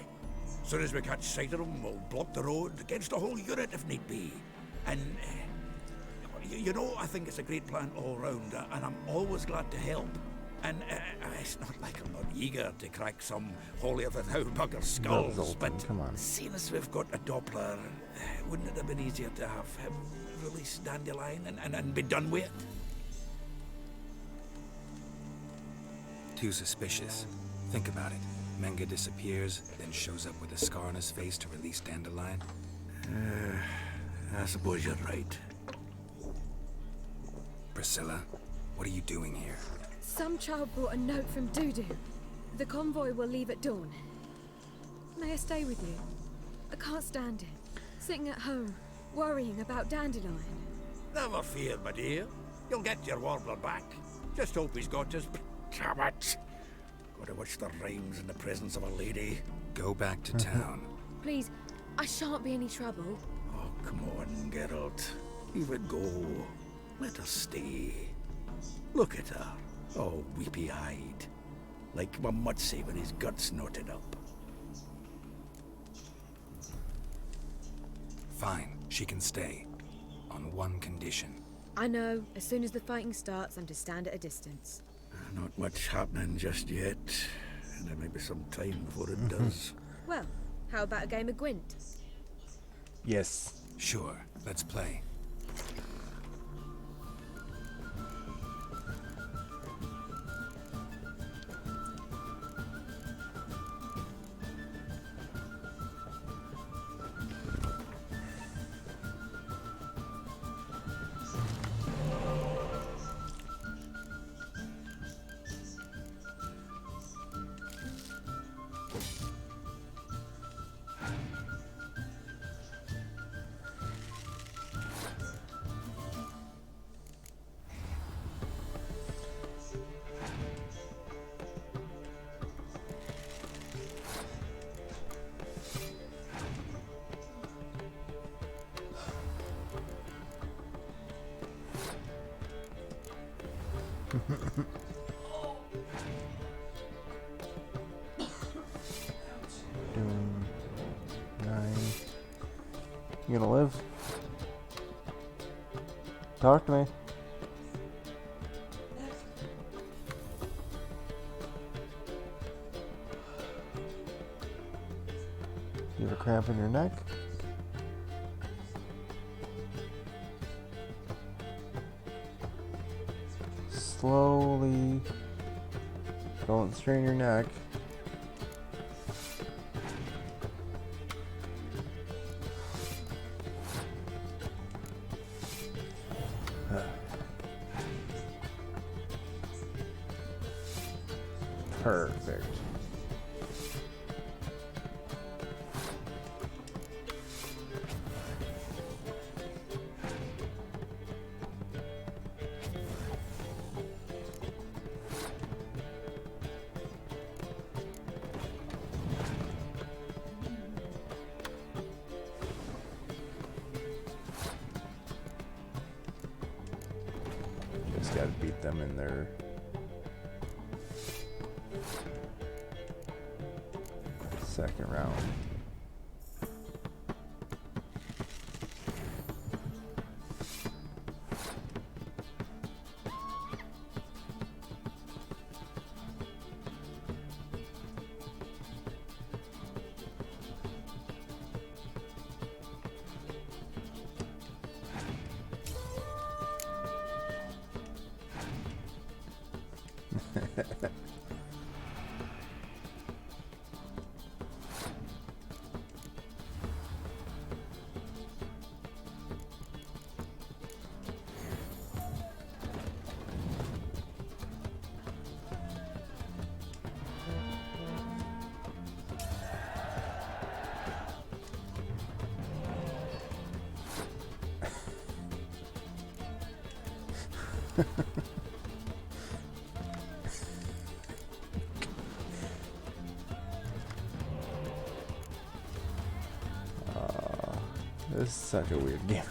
Soon as we catch sight of them, we'll block the road against the whole unit if need be. And, you know, I think it's a great plan all round, and I'm always glad to help. And it's not like I'm not eager to crack some holier-than-thou bugger skulls, Zoltan, but come on. seeing as we've got a Doppler, wouldn't it have been easier to have him release Dandelion and be done with it? Too suspicious. Think about it. Menga disappears, then shows up with a scar on his face to release Dandelion. I suppose you're right. Priscilla, what are you doing here? Some child brought a note from Dudu. The convoy will leave at dawn. May I stay with you? I can't stand it. Sitting at home, worrying about Dandelion. Never fear, my dear. You'll get your warbler back. Just hope he's got his... Damn it! Gotta watch the rhymes in the presence of a lady. Go back to town. Please, I shan't be any trouble. Oh, come on, Geralt. Leave it go. Let her stay. Look at her. Oh, weepy-eyed. Like my Mutsy when his guts knotted up. Fine, she can stay. On one condition. I know, as soon as the fighting starts, I'm to stand at a distance. Not much happening just yet. And there may be some time before it does. Well, how about a game of Gwent? Yes. Sure, let's play. You gonna live? Talk to me. You have a cramp in your neck? Slowly. Don't strain your neck. Perfect. Just gotta beat them in their second round. This is such a weird game.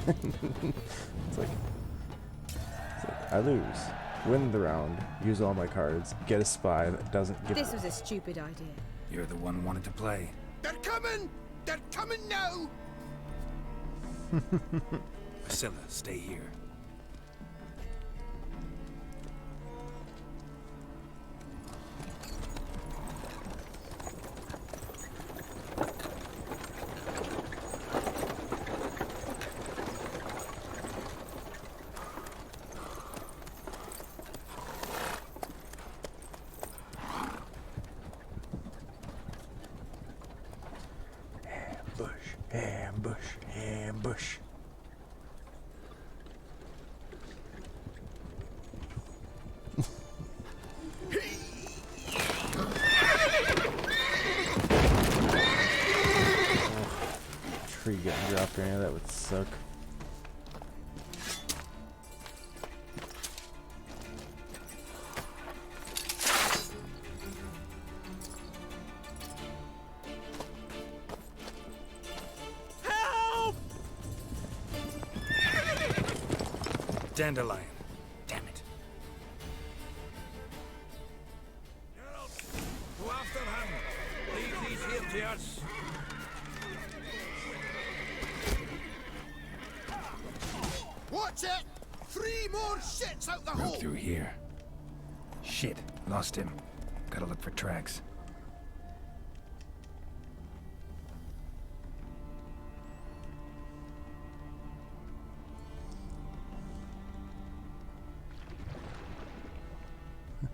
It's like I lose, win the round, use all my cards, get a spy that doesn't give. This was a stupid idea. You're the one who wanted to play. They're coming! They're coming now! Priscilla, stay here. Ambush, ambush. Tree getting dropped right now, that would suck. Dandelion. Damn it. Go after him! Leave these here to us! Watch it! 3 more shits out the Broke hole! through here. Shit, lost him. Gotta look for tracks.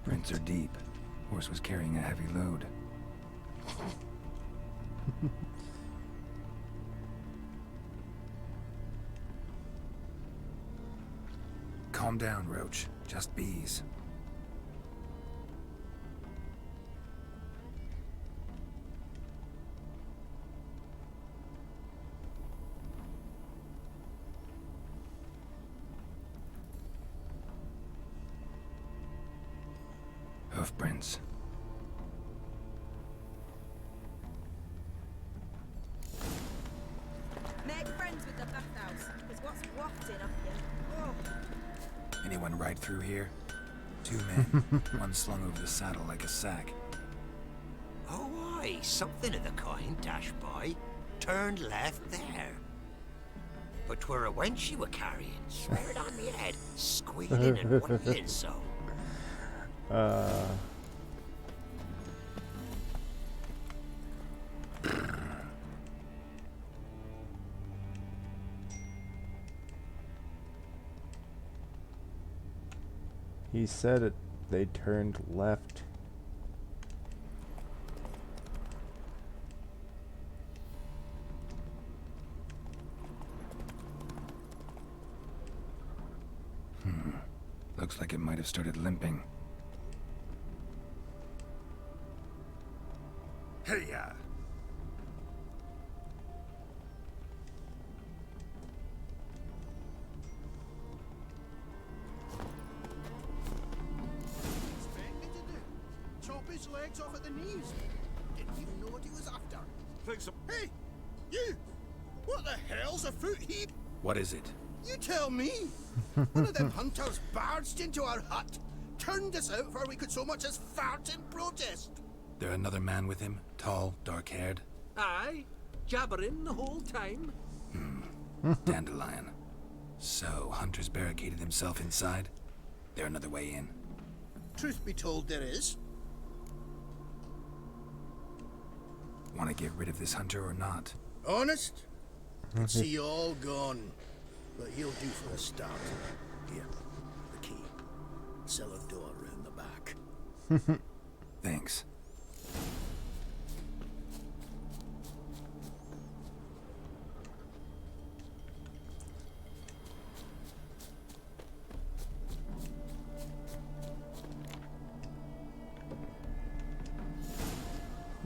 Prints are deep. Horse was carrying a heavy load. Calm down, Roach. Just bees. Hoofprints. Make friends with the bathhouse, because what's wafting up here? Oh. Anyone ride through here? 2 men. One slung over the saddle like a sack. Oh, aye, something of the kind dashed by. Turned left there. But 'twere a wench you were carrying. Swear it on me head. Squealing and wailing so. He said it. They turned left. Looks like it might have started limping. Hey-ya. Chop his legs off at the knees. Didn't even know what he was after. Think so. Hey, you! What the hell's a foot he? What is it? You tell me. One of them hunters barged into our hut, turned us out before we could so much as fart in protest. There another man with him? Tall, dark-haired? Aye, jabbering the whole time. Dandelion. So, Hunter's barricaded himself inside? There another way in? Truth be told, there is. Want to get rid of this Hunter or not? Honest? Could see you all gone. But he'll do for a start. Here, the key. Cellar door round the back. Thanks.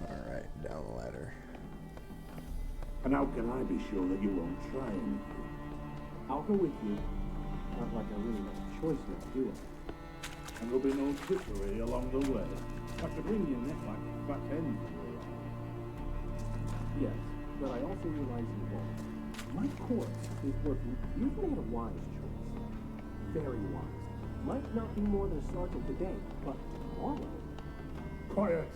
Alright, down the ladder. And how can I be sure that you won't try anything? I'll go with you. Not like I really have a choice now, do I? And there'll be no trickery along the way. After bringing your neck like a fat hen for you. Yes, but I also realize you won't. My course is working. You've made a wise choice. Very wise. Might not be more than a sergeant today, but tomorrow. Quiet.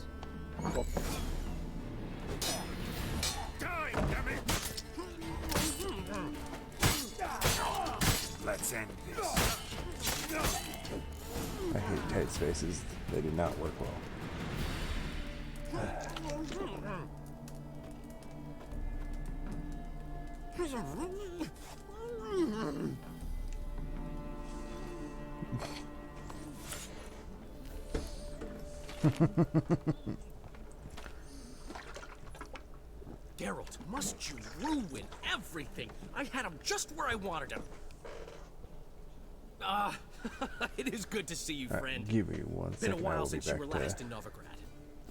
Let's end this. I hate tight spaces. They do not work well. Geralt, must you ruin everything? I had him just where I wanted him. It is good to see you, friend. Give me one Been a second. I while will be since you back were to... last in Novigrad.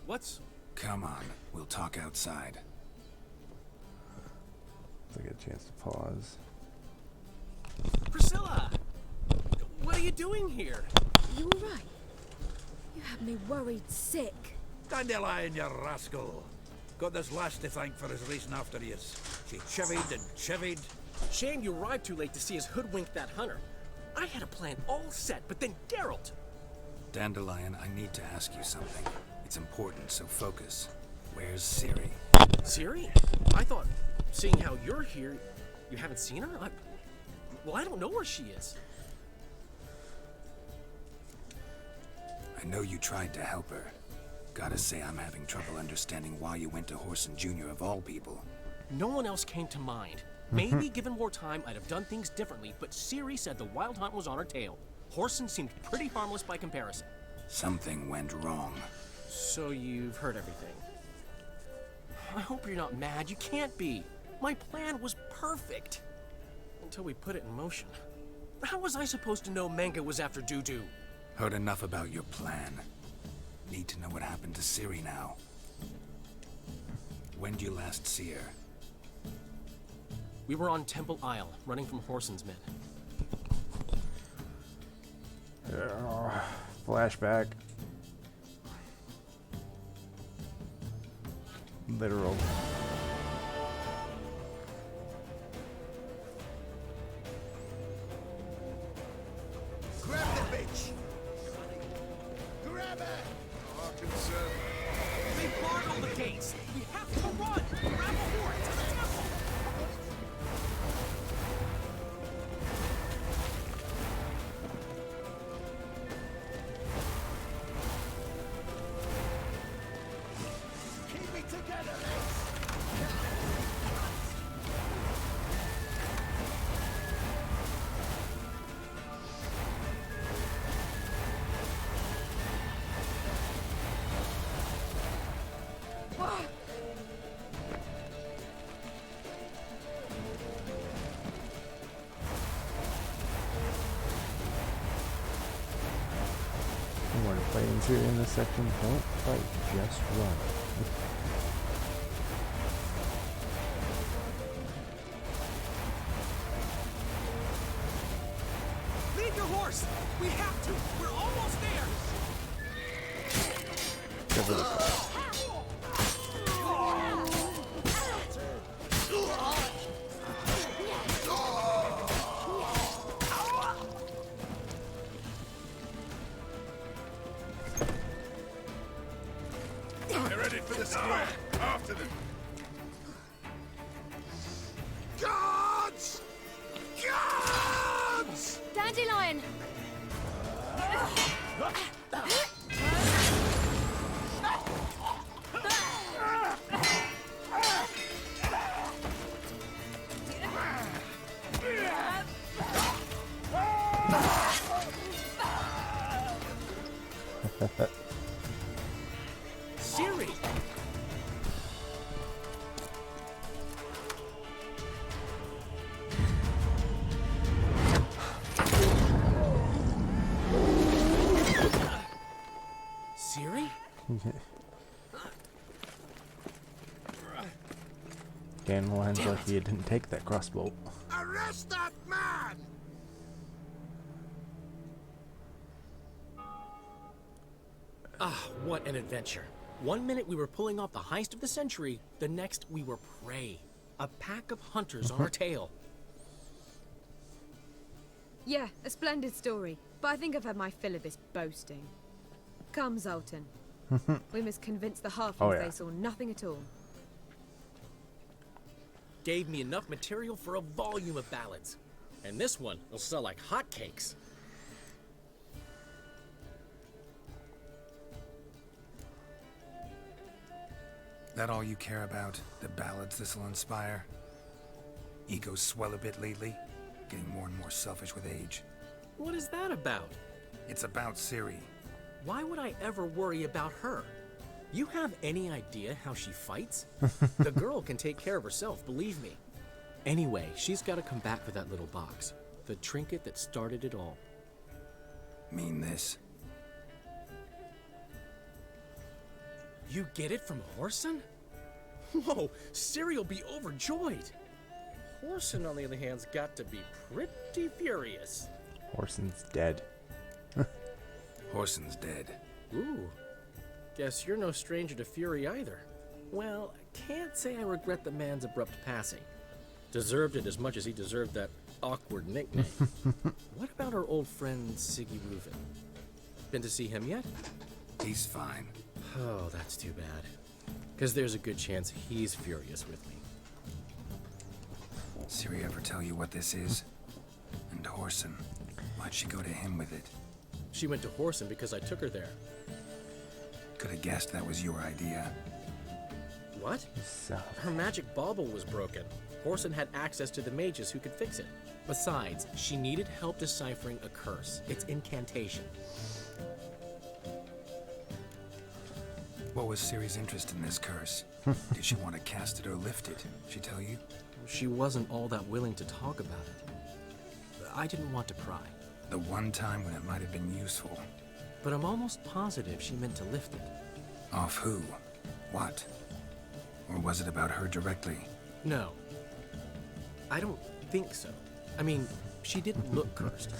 What's... Come on, we'll talk outside. I get a chance to pause. Priscilla! What are you doing here? You all right? You had me worried sick. Dandelion, you rascal. Got this lass to thank for his racing after you. She chivied and chivied. Shame you arrived too late to see us hoodwink that hunter. I had a plan all set, but then Geralt! Dandelion, I need to ask you something. It's important, so focus. Where's Ciri? Ciri? I thought, seeing how you're here, you haven't seen her? Well, I don't know where she is. I know you tried to help her. Gotta say, I'm having trouble understanding why you went to Whoreson Jr. of all people. No one else came to mind. Maybe given more time, I'd have done things differently, but Ciri said the Wild Hunt was on her tail. Whoreson seemed pretty harmless by comparison. Something went wrong. So you've heard everything. I hope you're not mad. You can't be. My plan was perfect. Until we put it in motion. How was I supposed to know Manga was after Dudu? Heard enough about your plan. Need to know what happened to Ciri now. When did you last see her? We were on Temple Isle, running from Whoreson's men. Flashback. Literal. Grab the bitch! Grab it! They barred all the gates! We have to run! Grab a horse to the temple! Since you're in this section, don't fight, just run. Leave your horse! We have to! We're almost there! They're ready for the square. After them. Guards! Guards! Dandelion! Siri! Siri? Dandelions lucky you didn't take that crossbow. Arrest that man! Ah, what an adventure. One minute we were pulling off the heist of the century, the next we were prey. A pack of hunters on our tail. Yeah, a splendid story, but I think I've had my fill of this boasting. Come, Zoltan. We must convince the halflings Oh, yeah. they saw nothing at all. Gave me enough material for a volume of ballads. And this one will sell like hotcakes. That all you care about? The ballads this'll inspire? Egos swell a bit lately, getting more and more selfish with age. What is that about? It's about Ciri. Why would I ever worry about her? You have any idea how she fights? The girl can take care of herself, believe me. Anyway, she's got to come back for that little box. The trinket that started it all. Mean this? You get it from Whoreson? Whoa, Ciri will be overjoyed. Whoreson, on the other hand's got to be pretty furious. Whoreson's dead. Whoreson's dead. Ooh, guess you're no stranger to fury either. Well, I can't say I regret the man's abrupt passing. Deserved it as much as he deserved that awkward nickname. What about our old friend Siggy Reuven? Been to see him yet? He's fine. Oh, that's too bad. Because there's a good chance he's furious with me. Ciri ever tell you what this is? And Whoreson, why'd she go to him with it? She went to Whoreson because I took her there. Could have guessed that was your idea. What? Her magic bauble was broken. Whoreson had access to the mages who could fix it. Besides, she needed help deciphering a curse. It's incantation. What was Ciri's interest in this curse? Did she want to cast it or lift it? She tell you? She wasn't all that willing to talk about it. I didn't want to pry. The one time when it might have been useful. But I'm almost positive she meant to lift it. Off who? What? Or was it about her directly? No. I don't think so. I mean, she didn't look cursed.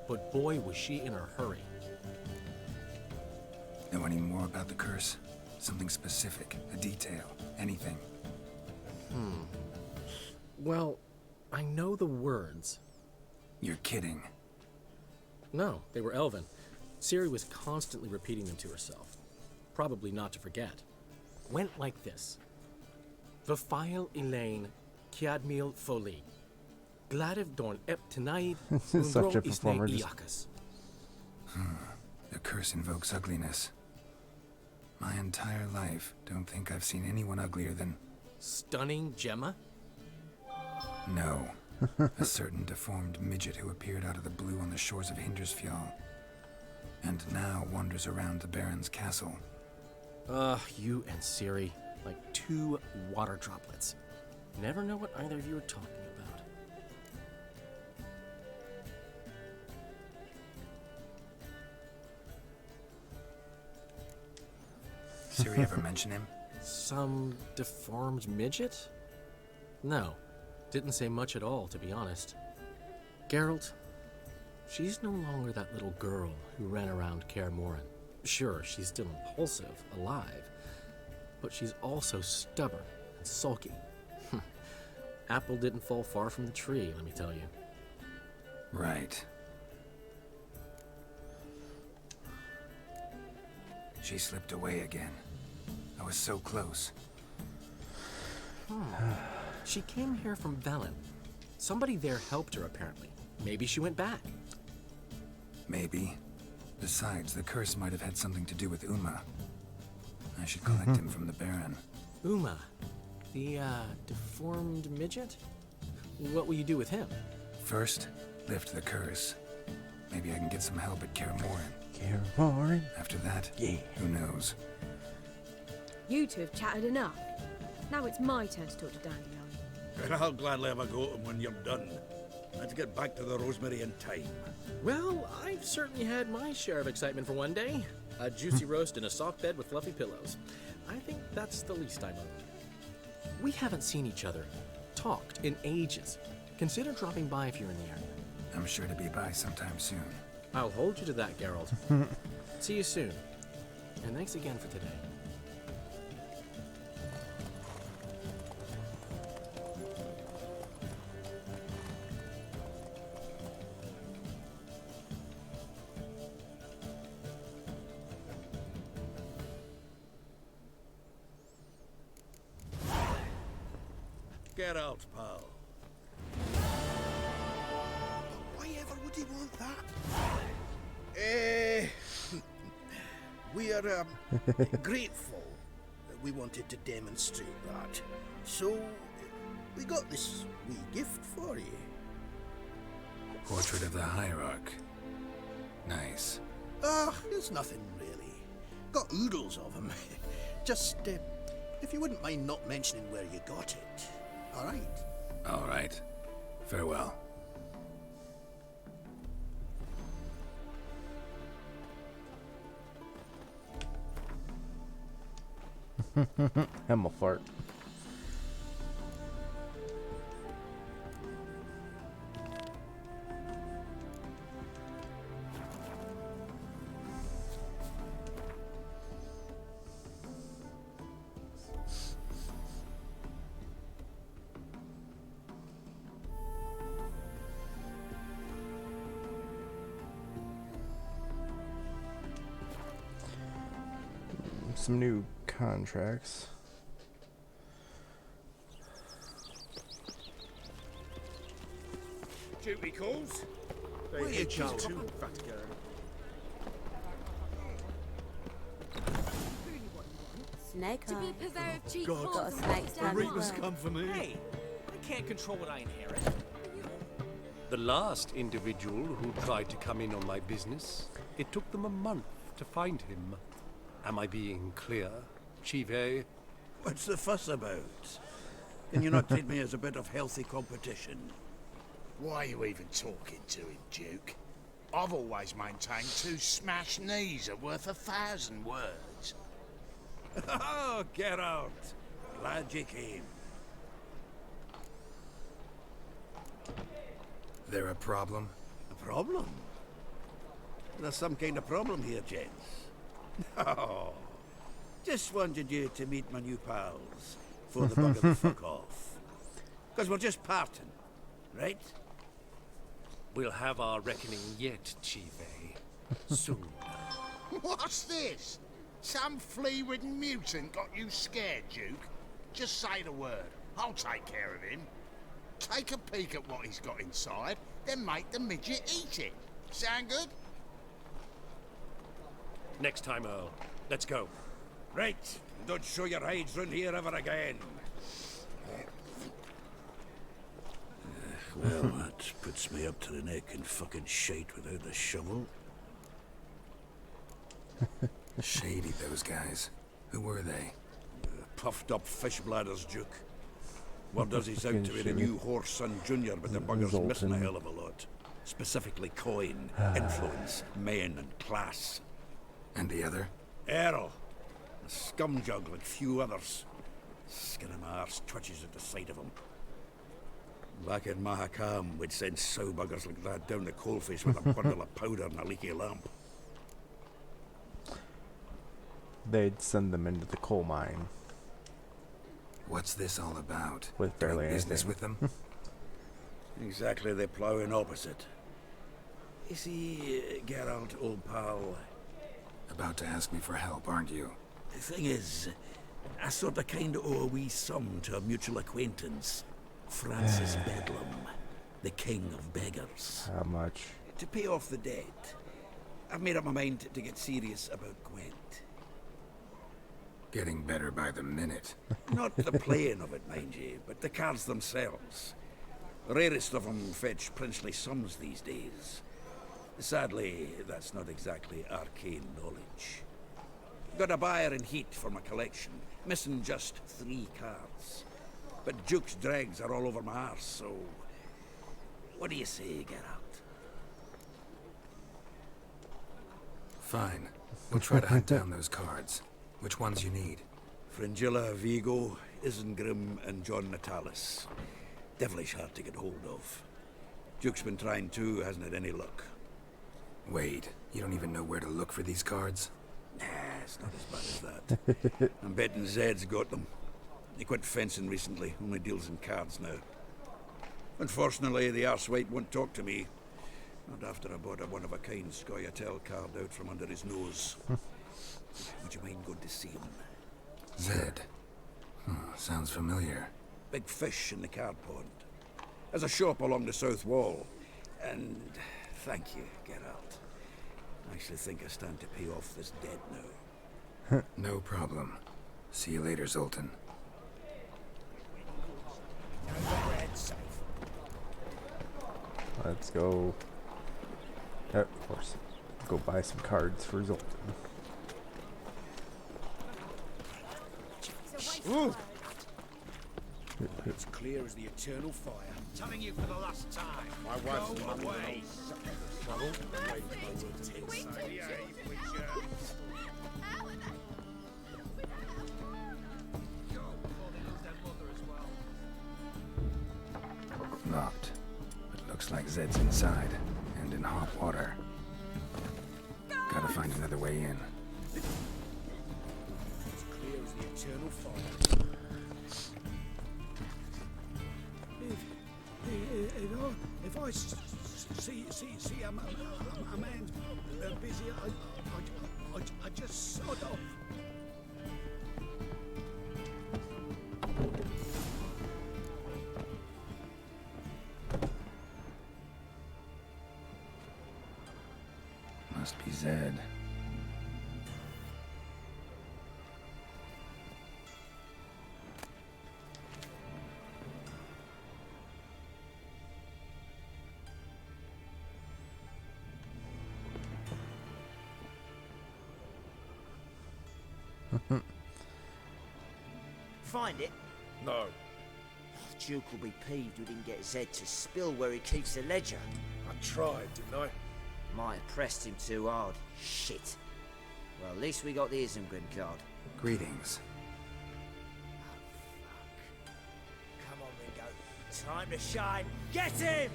But boy, was she in a hurry. Know any more about the curse? Something specific, a detail, anything? Well, I know the words. You're kidding. No, they were Elven. Ciri was constantly repeating them to herself. Probably not to forget. Went like this. Vafile Elaine, Kiadmil Foli. Gladiv Dorn Ep Tanaid, This is such a Isne performer. Iakas. The curse invokes ugliness. My entire life, don't think I've seen anyone uglier than... Stunning Gemma? No. A certain deformed midget who appeared out of the blue on the shores of Hindersfjall. And now wanders around the Baron's castle. You and Ciri, like two water droplets. Never know what either of you are talking about. Siri ever mention him? Some deformed midget? No. Didn't say much at all, to be honest. Geralt, she's no longer that little girl who ran around Kaer Morhen. Sure, she's still impulsive, alive, but she's also stubborn and sulky. Apple didn't fall far from the tree, let me tell you. Right. She slipped away again. I was so close. She came here from Velen. Somebody there helped her, apparently. Maybe she went back. Maybe. Besides, the curse might have had something to do with Uma. I should collect him from the Baron. Uma, the, deformed midget? What will you do with him? First, lift the curse. Maybe I can get some help at Kaer Morhen. Kaer Morhen? After that, who knows? You two have chatted enough. Now it's my turn to talk to Dandelion. And I'll gladly have a go at him when you're done. Let's get back to the Rosemary in time. Well, I've certainly had my share of excitement for one day. A juicy roast in a soft bed with fluffy pillows. I think that's the least I'm owed. We haven't seen each other, talked in ages. Consider dropping by if you're in the area. I'm sure to be by sometime soon. I'll hold you to that, Geralt. See you soon. And thanks again for today. Get out, pal. Why ever would he want that? We are grateful that we wanted to demonstrate that. So, we got this wee gift for you. Portrait of the Hierarch. Nice. It's nothing really. Got oodles of them. Just, if you wouldn't mind not mentioning where you got it. All right. All right. Farewell. Hemmelfart. Some new contracts. Duty calls. Where you go? Snake To be eyes. purveyor of cheap God, balls got a and snake waste stand of as time. well. for me. Hey, I can't control what I inherit. The last individual who tried to come in on my business, it took them a month to find him. Am I being clear, Chive? What's the fuss about? Can you not treat me as a bit of healthy competition? Why are you even talking to him, Duke? I've always maintained 2 smashed knees are worth 1,000 words. Oh, get out. Glad you came. There a problem? A problem? There's some kind of problem here, gents. Oh, just wanted you to meet my new pals before the bug of the fuck off. Because we're just parting, right? We'll have our reckoning yet, Chive. Soon. What's this? Some flea-ridden mutant got you scared, Duke? Just say the word. I'll take care of him. Take a peek at what he's got inside, then make the midget eat it. Sound good? Next time, Earl. Let's go. Right. Don't show your hides round here ever again. Well, that puts me up to the neck in fucking shite without the shovel. Shady, those guys. Who were they? Puffed up fish bladders, Duke. Word does he's out to be the new horse son junior, but the bugger's missing a hell of a lot. Specifically coin, influence, men, and class. And the other? Errol. A scumjug like few others. Skin of my arse twitches at the sight of him. Back in Mahakam, we'd send sow buggers like that down the coalface with a bundle of powder and a leaky lamp. They'd send them into the coal mine. What's this all about? With barely Doing business anything. with them? Exactly the ploughing opposite. You see, Geralt, old pal... About to ask me for help, aren't you? The thing is, I sort of kind of owe a wee sum to a mutual acquaintance. Francis Bedlam, the king of beggars. How much? To pay off the debt. I've made up my mind to get serious about Gwent. Getting better by the minute. Not the playing of it, mind you, but the cards themselves. The rarest of them fetch princely sums these days. Sadly, that's not exactly arcane knowledge. Got a buyer in heat for my collection, missing just 3 cards. But Duke's dregs are all over my arse, so... What do you say, Geralt? Fine. We'll try to hunt down those cards. Which ones you need? Fringilla, Vigo, Isengrim, and John Natalis. Devilish hard to get hold of. Duke's been trying too, hasn't had any luck. Wait, you don't even know where to look for these cards? Nah, it's not as bad as that. I'm betting Zed's got them. He quit fencing recently, only deals in cards now. Unfortunately, the arsewite won't talk to me. Not after I bought a one-of-a-kind Scoia'tael card out from under his nose. Would you mind going to see him? Zed. Sounds familiar. Big fish in the card pond. There's a shop along the south wall. And thank you, Geralt. I actually think I stand to pay off this debt now. No problem. See you later, Zoltan. Let's go. Of course. Go buy some cards for Zoltan. Ooh. It's clear as the eternal fire. Telling you for the last time. My wife's Go mother away. trouble. Locked. But looks like Zed's inside, and in hot water. Gotta find another way in. It's clear as the eternal fire. If I see a man busy, I just sod off. Must be Zed. Find it? No. Duke will be peeved we didn't get Zed to spill where he keeps the ledger. I tried, didn't I? Might have pressed him too hard. Shit. Well, at least we got the Isengrim card. Greetings. Come on, Ringo. Time to shine. Get him!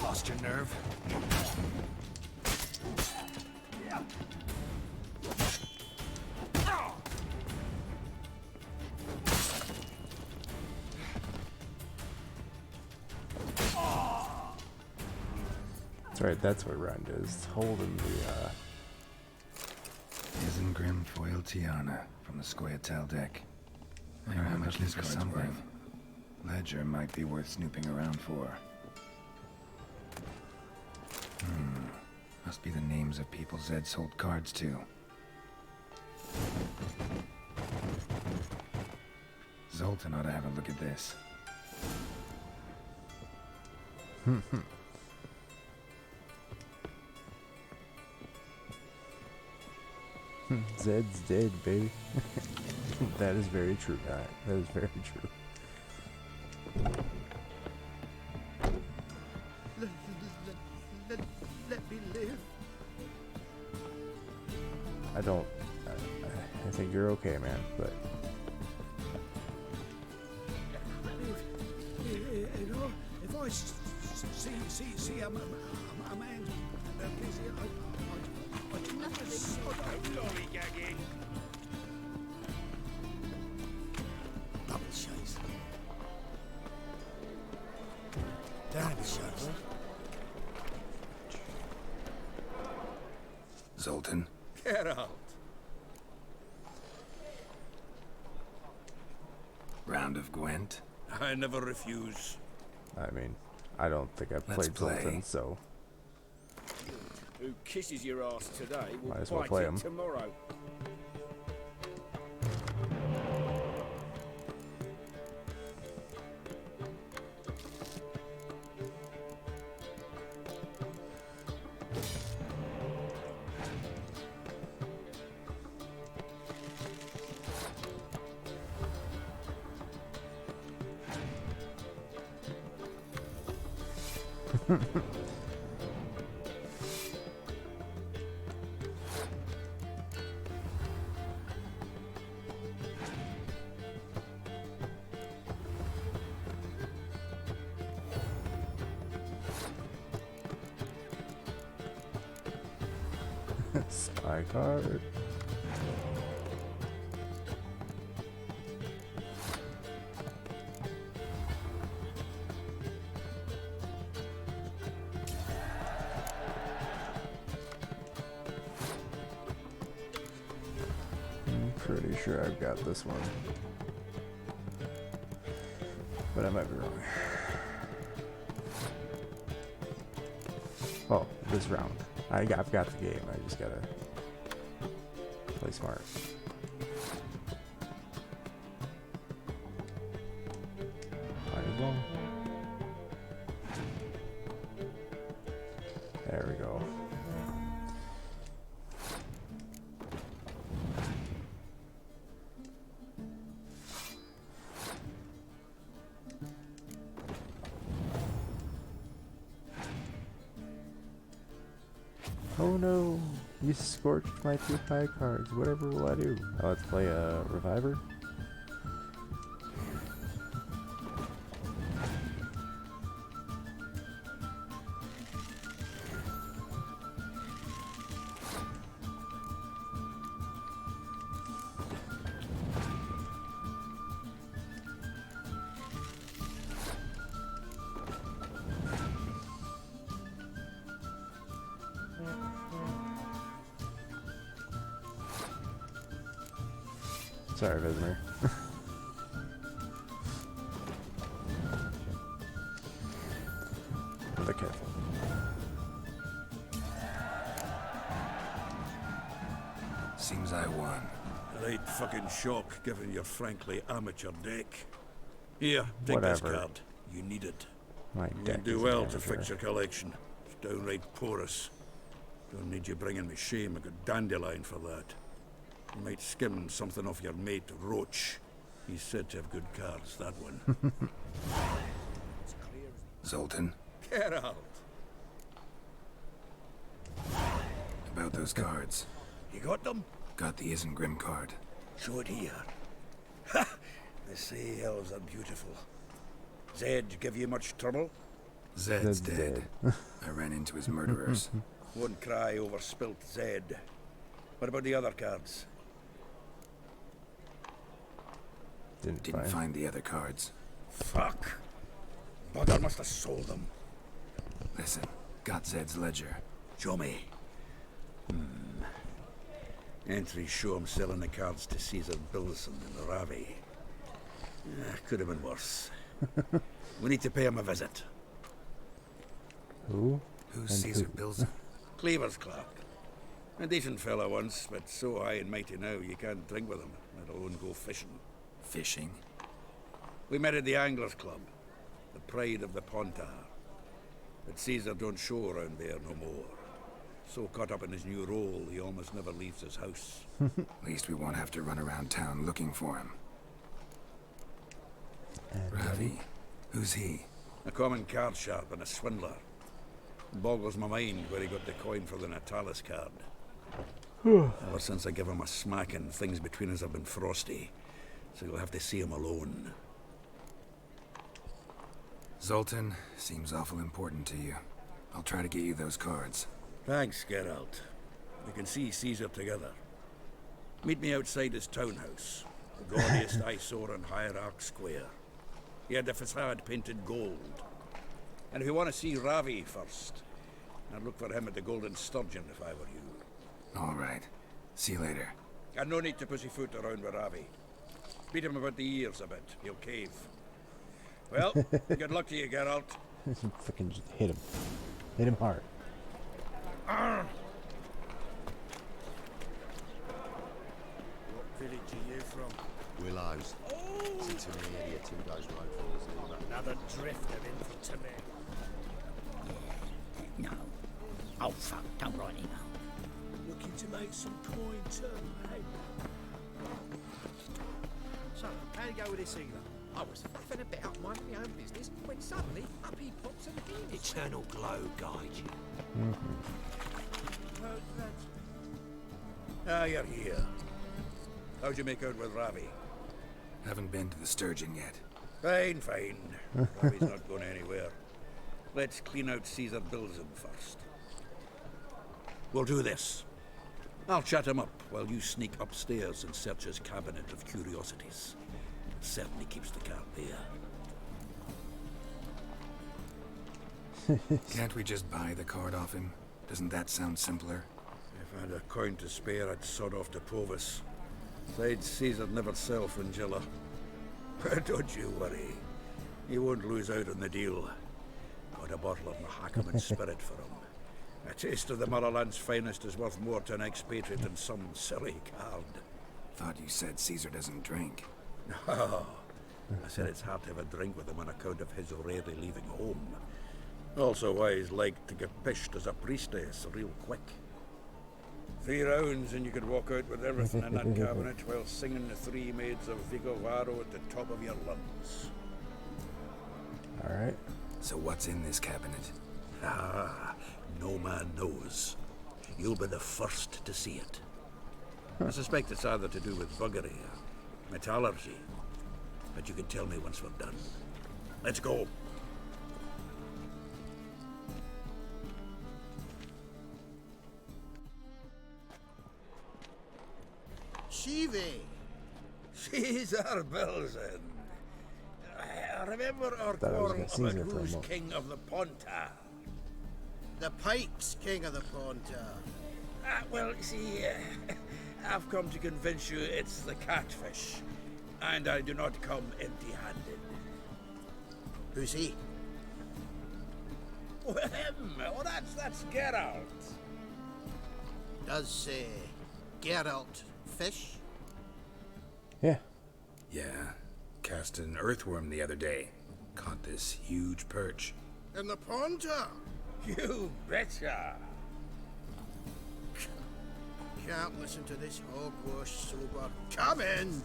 Lost your nerve? That's right, that's what Ren is. Holding the, Isengrim foil Tiana from the Scoia'tael deck. I know how much this card's worth. Ledger might be worth snooping around for. Must be the names of people Zed sold cards to. Zoltan ought to have a look at this. Zed's dead, baby. That is very true, guy. That is very true. Let me live. don't. I think you're okay, man. But If I see a man busy, I don't lollygagging. Double chase. Double chase. Zoltan, Get out. round of Gwent. I never refuse. I mean, I don't think I've Let's played play. Zoltan, so Who kisses your ass today will Might as well bite play it 'em. tomorrow. spy card. I'm pretty sure I've got this one, but I might be wrong. Oh, this round. I've got the game. I just gotta play smart. Might as well. There we go. Oh no! You scorched my 2 high cards. Whatever will I do? Oh, let's play a reviver. Sorry, Vesmir. Be careful. Seems I won. Right fucking shock, given your frankly amateur deck. Here, take Whatever. this card. You need it. My You deck do is well to amateur. fix your collection. It's downright porous. Don't need you bringing me shame. I got dandelion for that. You might skim something off your mate Roach. He's said to have good cards, that one. Zoltan, Get out. about those cards. You got them? Got the Isengrim card. Show it here. Ha! They say elves are beautiful. Zed give you much trouble? Zed's dead. I ran into his murderers. Won't cry over spilt Zed. What about the other cards? Didn't find the other cards. Fuck! Bugger must have sold them. Listen, got Zed's ledger. Show me. Entries show him selling the cards to Caesar Bilson in Ravi. Could have been worse. We need to pay him a visit. Who? Who's And Caesar who? Bilson? Cleaver's clerk. A decent fella once, but so high and mighty now you can't drink with him, let alone go fishing. Fishing? We met at the Anglers Club, the pride of the Pontar. But Caesar don't show around there no more. So caught up in his new role, he almost never leaves his house. At least we won't have to run around town looking for him. Ravi? Who's he? A common card sharp and a swindler. Boggles my mind where he got the coin for the Natalis card. Ever since I gave him a smacking, things between us have been frosty. So you'll have to see him alone. Zoltan seems awful important to you. I'll try to get you those cards. Thanks, Geralt. We can see Caesar together. Meet me outside his townhouse, the gaudiest eyesore in Hierarch Square. He had the facade painted gold. And if you want to see Ravi first, I'd look for him at the Golden Sturgeon if I were you. All right. See you later. And no need to pussyfoot around with Ravi. Beat him about the ears a bit. He'll cave. Well, good luck to you, Geralt. Freaking just hit him. Hit him hard. What village are you from? Willows. It's into an area 2 days road from us, isn't it? Another drift of infantry. No. Oh, fuck. Don't write email. Looking to make some coin too, eh? So, how'd it go with this England? I was faffing about minding my own business when suddenly up he pops and beans. Eternal glow guide you. You're here. How'd you make out with Ravi? Haven't been to the Sturgeon yet. Fine, fine. Ravi's not going anywhere. Let's clean out Caesar Bilzen first. We'll do this. I'll chat him up while you sneak upstairs and search his cabinet of curiosities. It certainly keeps the cat there. Can't we just buy the card off him? Doesn't that sound simpler? If I had a coin to spare, I'd sod off to Provis. Besides, Caesar'd never sell Fringilla. But don't you worry. He won't lose out on the deal. Got a bottle of Mahakaman spirit for him. A taste of the motherland's finest is worth more to an expatriate than some silly card. Thought you said Caesar doesn't drink. No. I said it's hard to have a drink with him on account of his rarely leaving home. Also why he's like to get pished as a priestess real quick. 3 rounds and you could walk out with everything in that cabinet while singing the 3 Maids of Vigovaro at the top of your lungs. Alright. So what's in this cabinet? No man knows. You'll be the first to see it. I suspect it's either to do with buggery or metallurgy. But you can tell me once we're done. Let's go. Shivi! Caesar Bilzen. I remember our Thought I was quarrel gonna about Caesar for a who's moment. king of the Pontar. The Pike's king of the Pontar. Well, see, I've come to convince you it's the catfish. And I do not come empty-handed. Who's he? Well, him. Oh, that's Geralt. Does say Geralt fish? Yeah. Yeah. Cast an earthworm the other day. Caught this huge perch. In the Pontar? You betcha. Can't listen to this hogwash sober. Come in!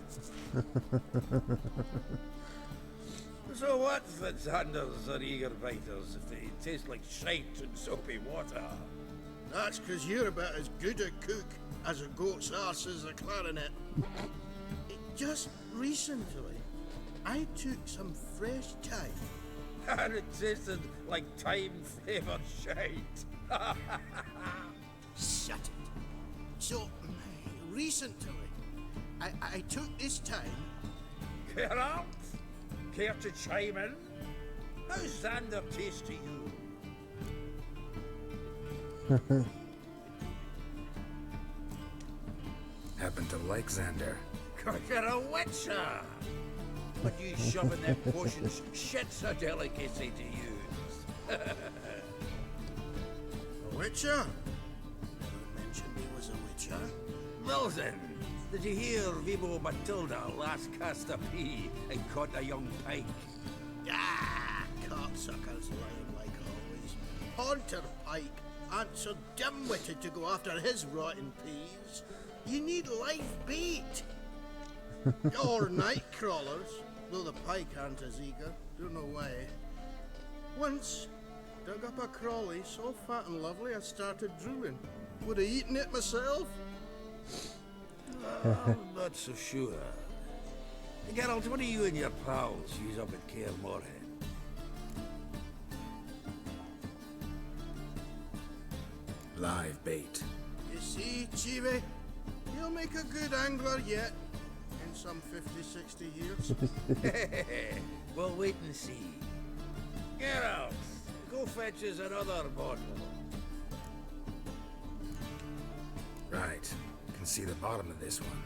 So what, Fitzhanders or eager biters, if they taste like shite and soapy water? That's 'cause you're about as good a cook as a goat's arse is a clarinet. Just recently, I took some fresh thyme. And it tasted like time-flavoured shite. Shut it. So, recently, I took this time. Geralt, care to chime in? How's Xander taste to you? Happen to like Xander. You're a witcher! But you shoving them potions, shit's a delicacy to use. A witcher? Never mentioned he was a witcher. Well then, did you hear Vivo Matilda last cast a pea and caught a young pike? Ah, cocksuckers lying like always. Haunter Pike aren't so dim-witted to go after his rotten peas. You need live bait. Or night crawlers, though the pike aren't as eager. Don't know why. Once, dug up a crawly so fat and lovely I started drooling. Would have eaten it myself. I'm not so sure. Geralt, what do you and your pals use up at Kaer Morhen? Live bait. You see, Chive, you'll make a good angler yet. In some 50, 60 years. We'll wait and see. Geralt, go fetch us another bottle. Right. Can see the bottom of this one.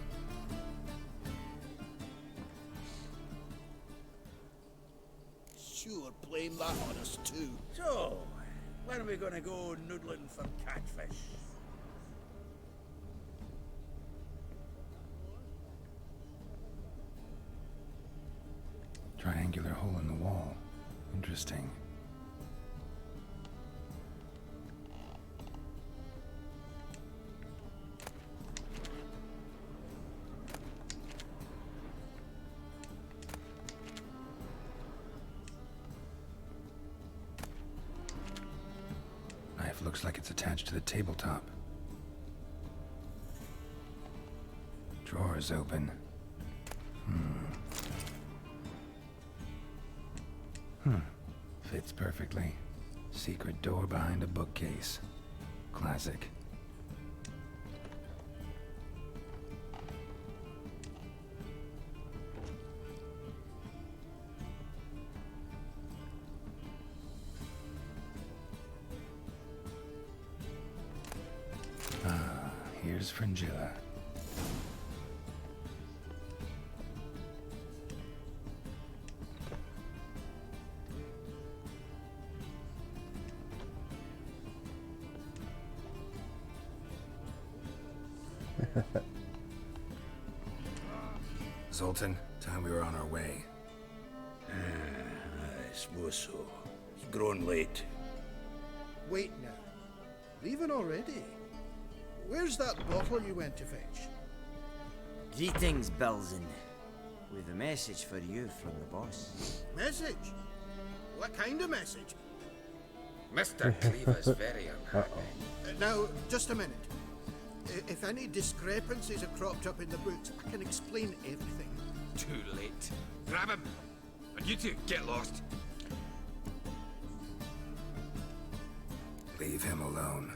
Sure, blame that on us too. So, when are we gonna go noodling for catfish? Triangular hole in the wall. Interesting. Knife looks like it's attached to the tabletop. Drawer is open. Fits perfectly. Secret door behind a bookcase. Classic. Here's Fringilla. Zoltan, time we were on our way. I suppose so. It's grown late. Wait now. Leaving already? Where's that bottle you went to fetch? Greetings, Belzen. With a message for you from the boss. Message? What kind of message? Mr. Cleaver's very unhappy. Now, just a minute. If any discrepancies have cropped up in the books, I can explain everything. Too late. Grab him! And you two, get lost. Leave him alone.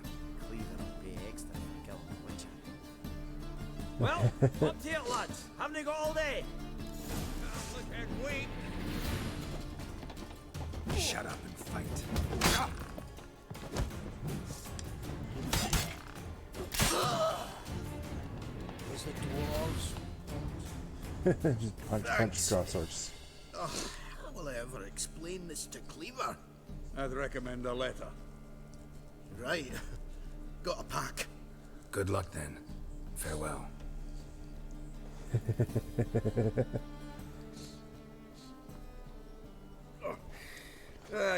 Cleaver will pay extra for killing the Witcher. Well, up to it, lads. Haven't you got all day? Look and wait. Shut up and fight. Is it dwarves? Just punch across swords. How will I ever explain this to Cleaver? I'd recommend a letter. Right. Got a pack. Good luck then. Farewell.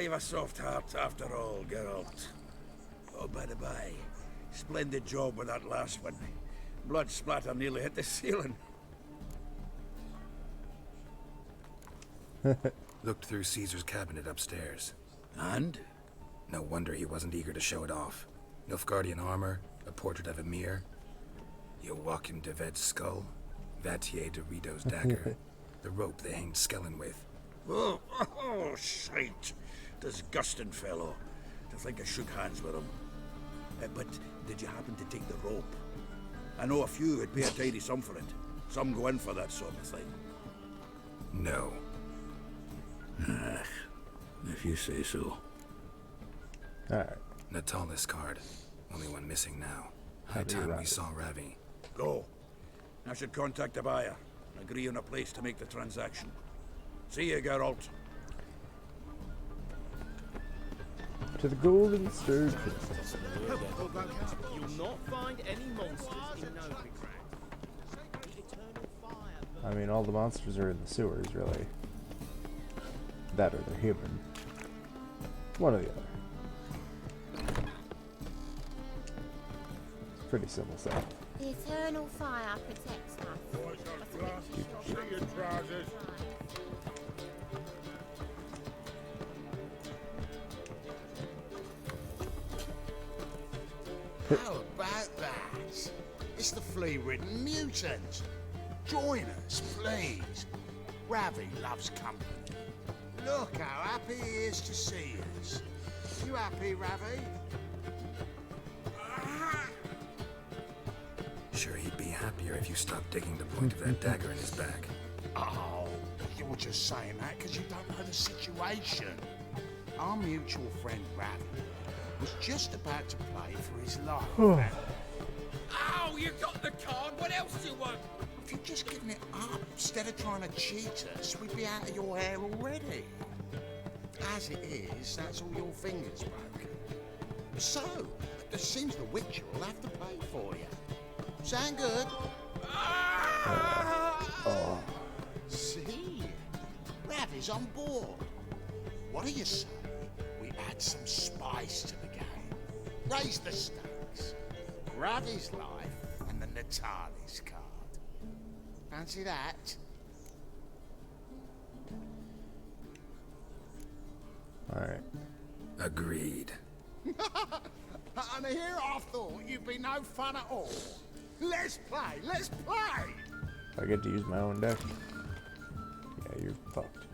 You've a soft heart after all, Geralt. Oh, by the by, splendid job with that last one. Blood splatter nearly hit the ceiling. Looked through Caesar's cabinet upstairs. And? No wonder he wasn't eager to show it off. Nilfgaardian armor, a portrait of Emir, Joachim de Ved's skull, Vatier de Rideau's dagger, the rope they hanged Skellen with. Oh, shite. Disgusting fellow. To think I shook hands with him. But did you happen to take the rope? I know a few would pay a tidy sum for it. Some go in for that sort of thing. No. If you say so. Alright. Natalis card. Only one missing now. High time we saw Ravi. Go. I should contact the buyer. Agree on a place to make the transaction. See you, Geralt. To the Golden Sturgeon. You'll not find any monsters in Novigrad. I mean, all the monsters are in the sewers, really. That or they're human. One or the other. Pretty simple stuff. The eternal fire protects us. How about that? It's the flea-ridden mutant. Join us, please. Ravi loves company. Look how happy he is to see us. You happy, Ravi? Sure, he'd be happier if you stopped digging the point of that dagger in his back. Oh, you're just saying that because you don't know the situation. Our mutual friend Ravi was just about to play for his life. Oh, you got the card. What else do you want? If you'd just given it up instead of trying to cheat us, we'd be out of your hair already. As it is, that's all your fingers broken. So, it seems the Witcher will have to pay for you. Sound good? See? Ravi's on board. What do you say we add some spice to the game? Raise the stakes. Ravi's life and the Natali's card. Fancy that? Alright. Agreed. And here I thought you'd be no fun at all. Let's play, let's play! I get to use my own deck. Yeah, you're fucked.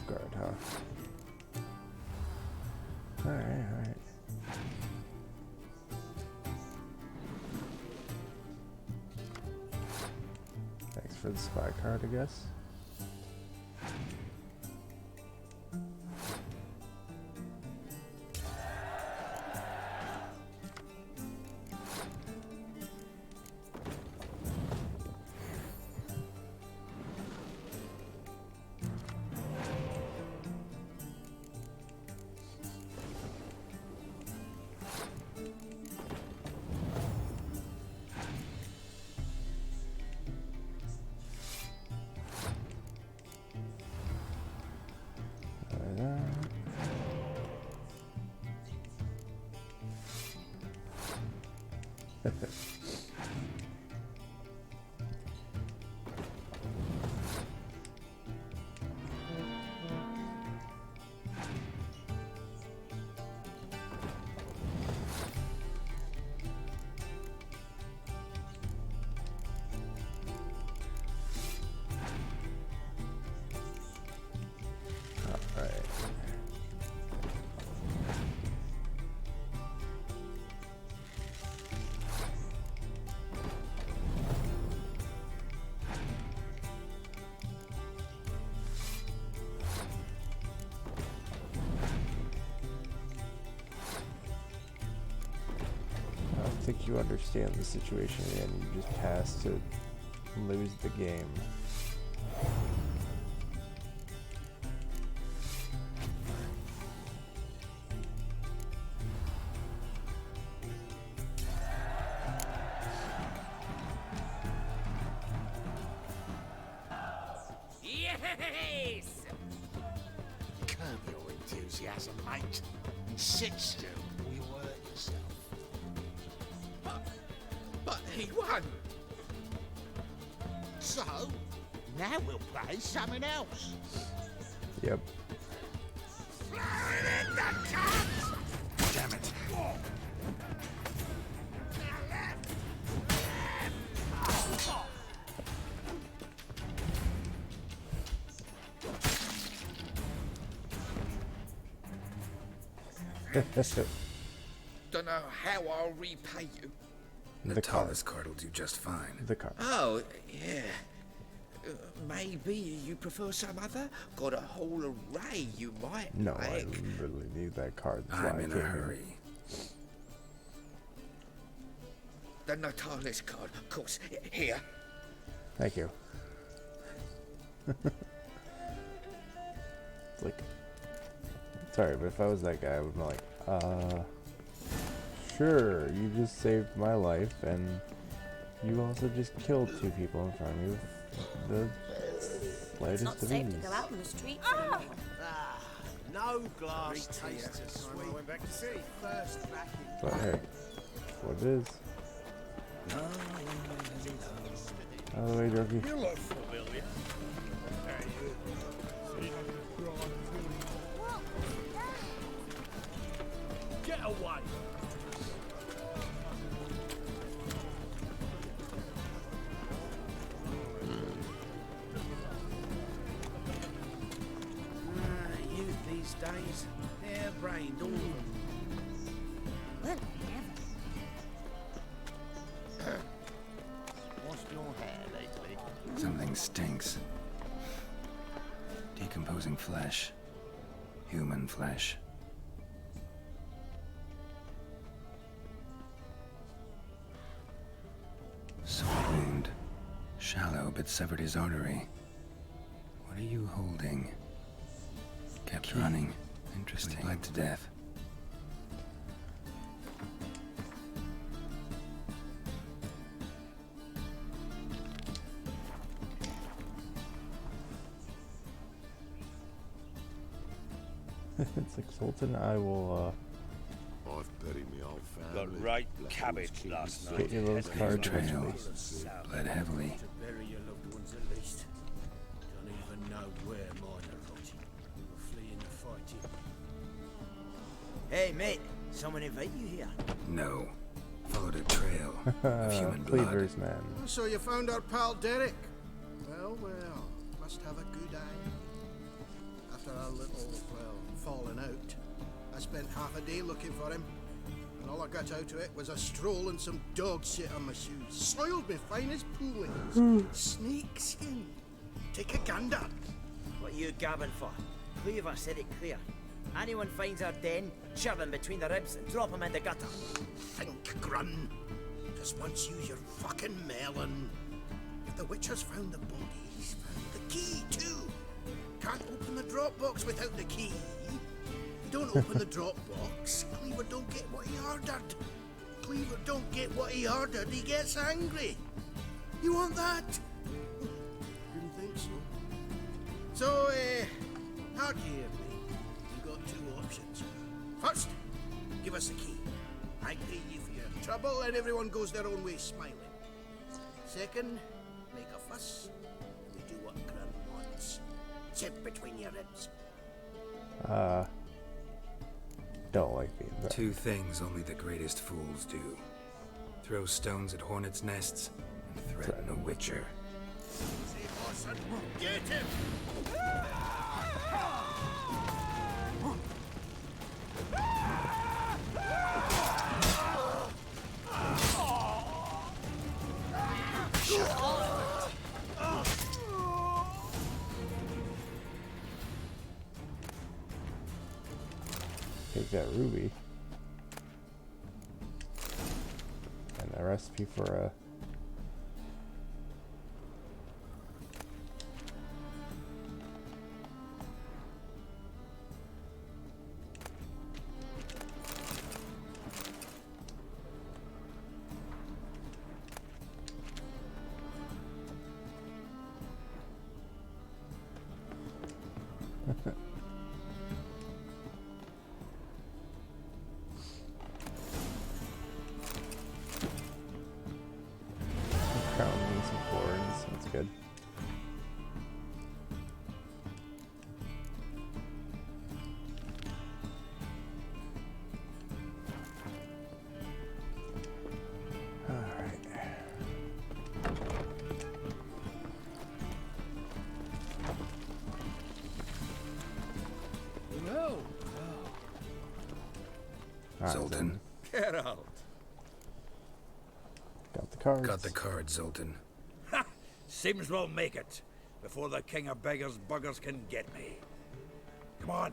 Guard, huh? Alright. Thanks for the spy card, I guess. I think you understand the situation and you just pass to lose the game. Yes! Curb your enthusiasm, mate, and sit still or you'll hurt yourself. But he won. So, now we'll play something else. Yep. Damn it. Don't know how I'll repay you. Natali's card will do just fine. The card. Oh, yeah. Maybe you prefer some other? Got a whole array you might No, like. I literally need that card. That's why I'm I in a came here. hurry. The Natalis card, of course. Here. Thank you. It's like, sorry, but if I was that guy, I would be like, sure, you just saved my life, and you also just killed 2 people in front of me with the It's slightest not of safe to ease. go out on the streets anymore. No glass tastes as sweet. I went back to sea. First back in. But hey, what it is. Out of the way, Jerky. You look familiar. Hey, you. Get away. Youth these days, hair-brained, all of them. Well, Washed your hair lately? Something stinks. Decomposing flesh. Human flesh. Sword wound. Shallow, but severed his artery. What are you holding? Kept running. Interesting. Bled to death. It's like Sultan. I will I've buried me old family. Got right cabbage last night. get you those cards Trail. eventually. Bled heavily. To bury your loved ones at least. Don't even know where mine are rotting. We were fleeing the fighting. Hey, mate. Someone invite you here? No. Followed a trail of human blood. Cleavers, man. So you found our pal Derek? Well, well. Must have a good eye. After our little, well, falling out, I spent half a day looking for him. And all I got out of it was a stroll and some dog shit on my shoes. Soiled me fine as poolings. Snake skin. Take a gander. What are you gabbing for? Cleaver said it clear. Anyone finds our den, shove him between the ribs and drop him in the gutter. Think, Grun. Just once use your fucking melon. If the Witcher's found the body, he's found the key too. Can't open the drop box without the key. You don't open the drop box, Cleaver don't get what he ordered. Cleaver don't get what he ordered, he gets angry. You want that? Didn't think so. So, hard here, mate. You got two options. First, give us the key. I pay you for your trouble and everyone goes their own way smiling. Second, make a fuss. We do what Grun wants. Sit between your ribs. Don't like being there. Two things only the greatest fools do. Throw stones at hornets' nests and threaten a witcher. Say, Orson, get him! Take that ruby. And a recipe for a crown and some thorns. That's good. No. Zoltan. Get out. Got the cards. Got the card, Zoltan. Ha! Seems we'll make it before the king of beggars buggers can get me. Come on.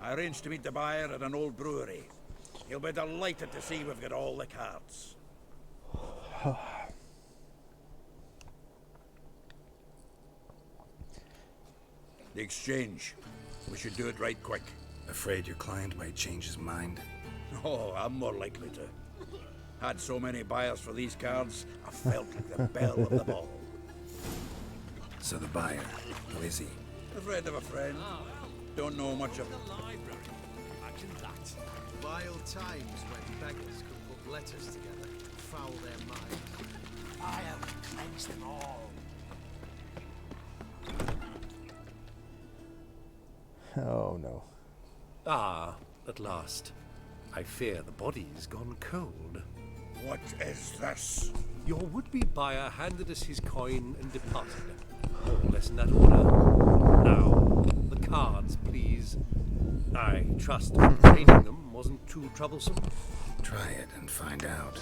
I arranged to meet the buyer at an old brewery. He'll be delighted to see we've got all the cards. The exchange. We should do it right quick. Afraid your client might change his mind? Oh, I'm more likely to. Had so many buyers for these cards, I felt like the belle of the ball. So the buyer, who is he? A friend of a friend. Don't know much of The library. Imagine that. Vile times when beggars could put letters together and foul their minds. I'll cleanse them all. Oh no. Ah, at last. I fear the body's gone cold. What is this? Your would-be buyer handed us his coin and departed. More or less in that order. Now, the cards, please. I trust obtaining them wasn't too troublesome. Try it and find out.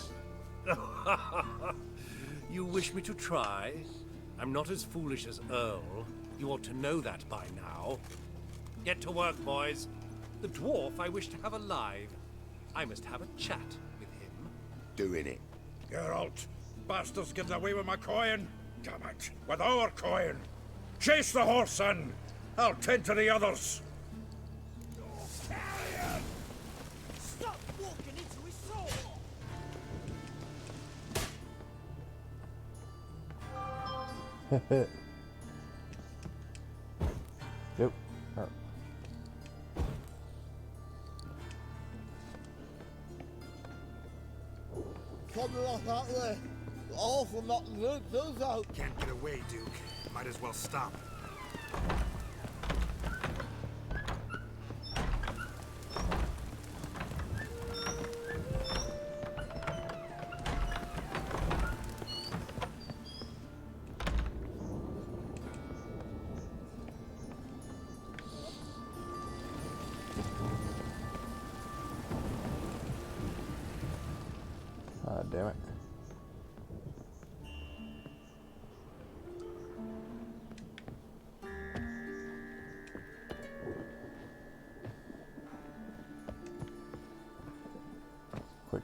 You wish me to try? I'm not as foolish as Earl. You ought to know that by now. Get to work, boys. The dwarf I wish to have alive. I must have a chat with him. Doing it. Geralt, bastards getting away with my coin. Damn it, with our coin. Chase the horse in. I'll tend to the others. Stop walking into his soul! Yep. Something like that way. Awful not to look those out. Can't get away, Duke. Might as well stop. Ah, damn it. Quick.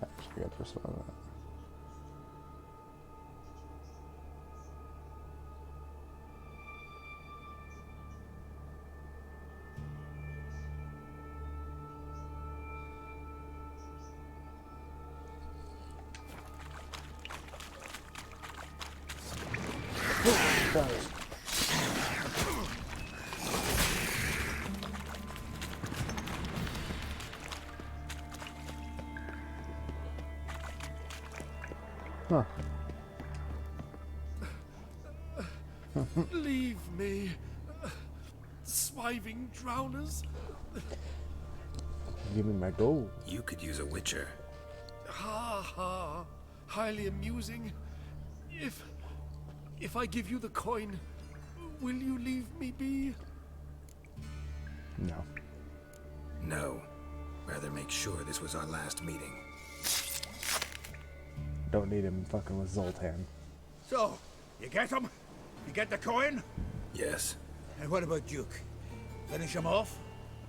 Actually, I got to respond to that. Huh. Leave me. Swiving drowners. Give me my gold. You could use a witcher. Ha ha. Highly amusing. If I give you the coin, will you leave me be? No. No. Rather make sure this was our last meeting. Don't need him fucking with Zoltan. So, you get him? You get the coin? Yes. And what about Duke? Finish him off?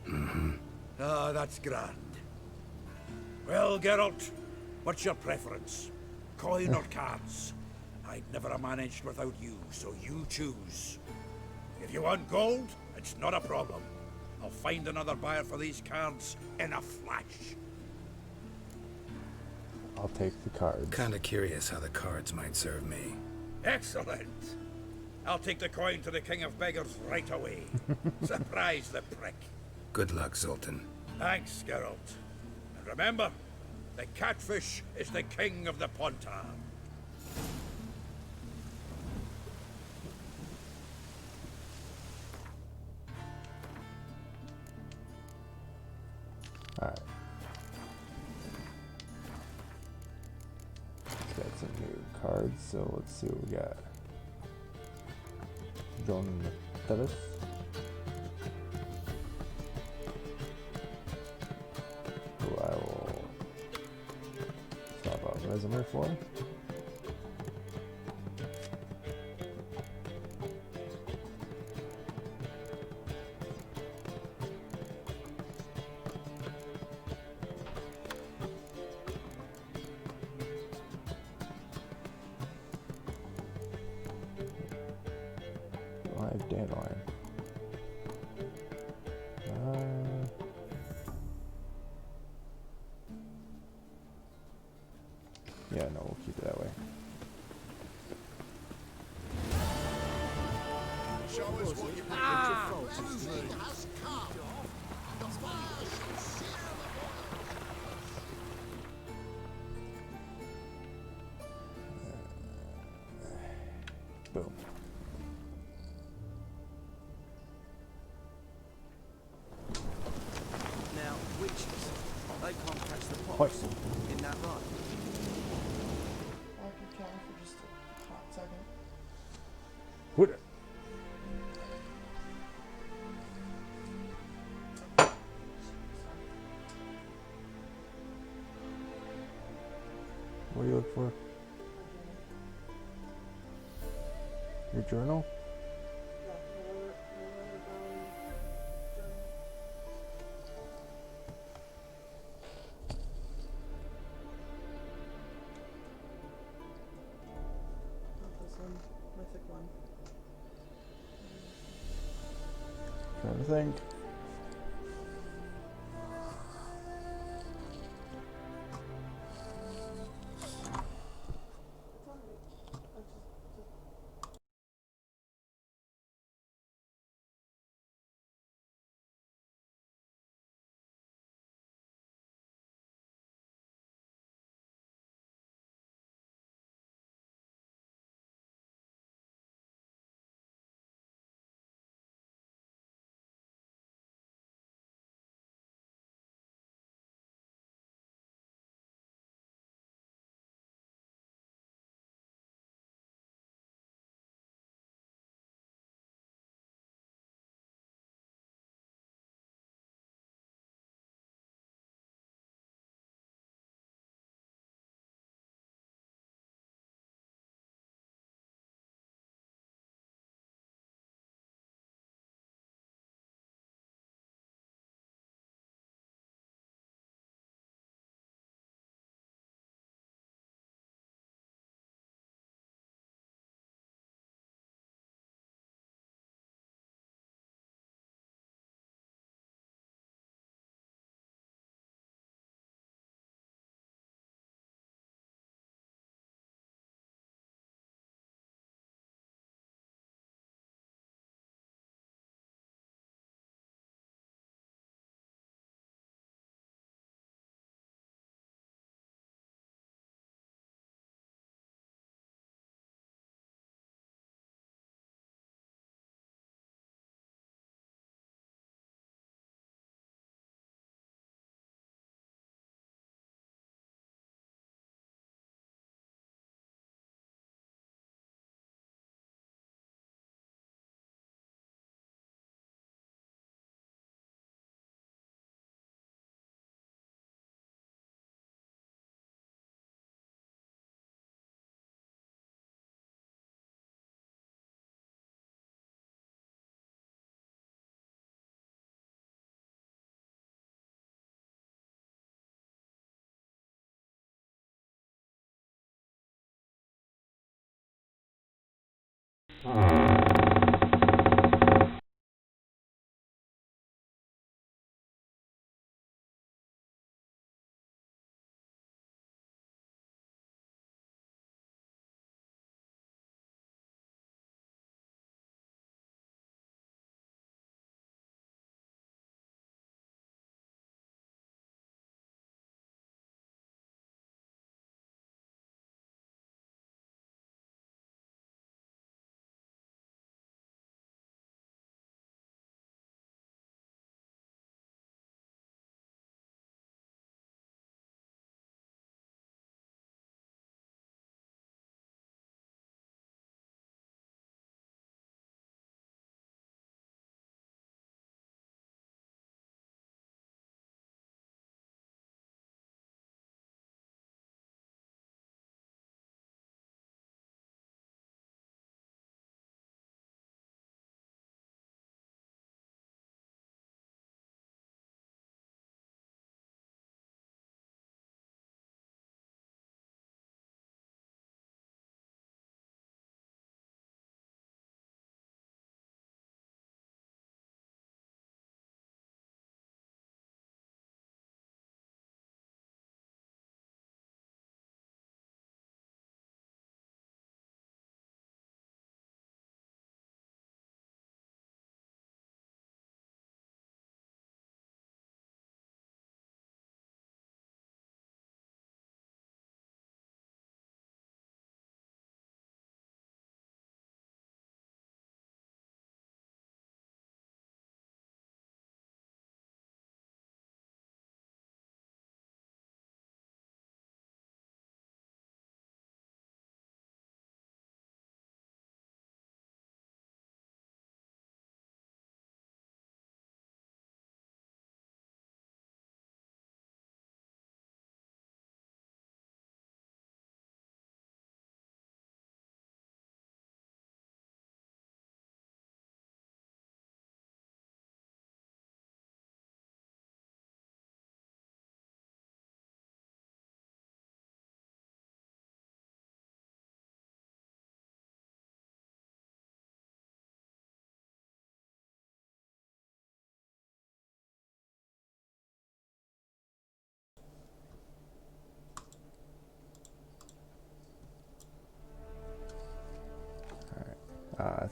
Mm-hmm. Ah, that's grand. Well, Geralt, what's your preference? Coin or cards? I'd never have managed without you, so you choose. If you want gold, it's not a problem. I'll find another buyer for these cards in a flash. I'll take the cards. Kinda curious how the cards might serve me. Excellent. I'll take the coin to the King of Beggars right away. Surprise the prick. Good luck, Zoltan. Thanks, Geralt. And remember, the catfish is the king of the Pontar. Alright. Got some new cards, so let's see what we got. John Tevis. Who I will swap out Resume for. Dandelion. Show us what you Ah! has come. The fire shall sear the Boom. Now, witches, they can't catch the pox. Poison. Isn't that right? I could count for just a hot second. What? What do you look for? Your journal? Not this one, mythic one. Trying to think.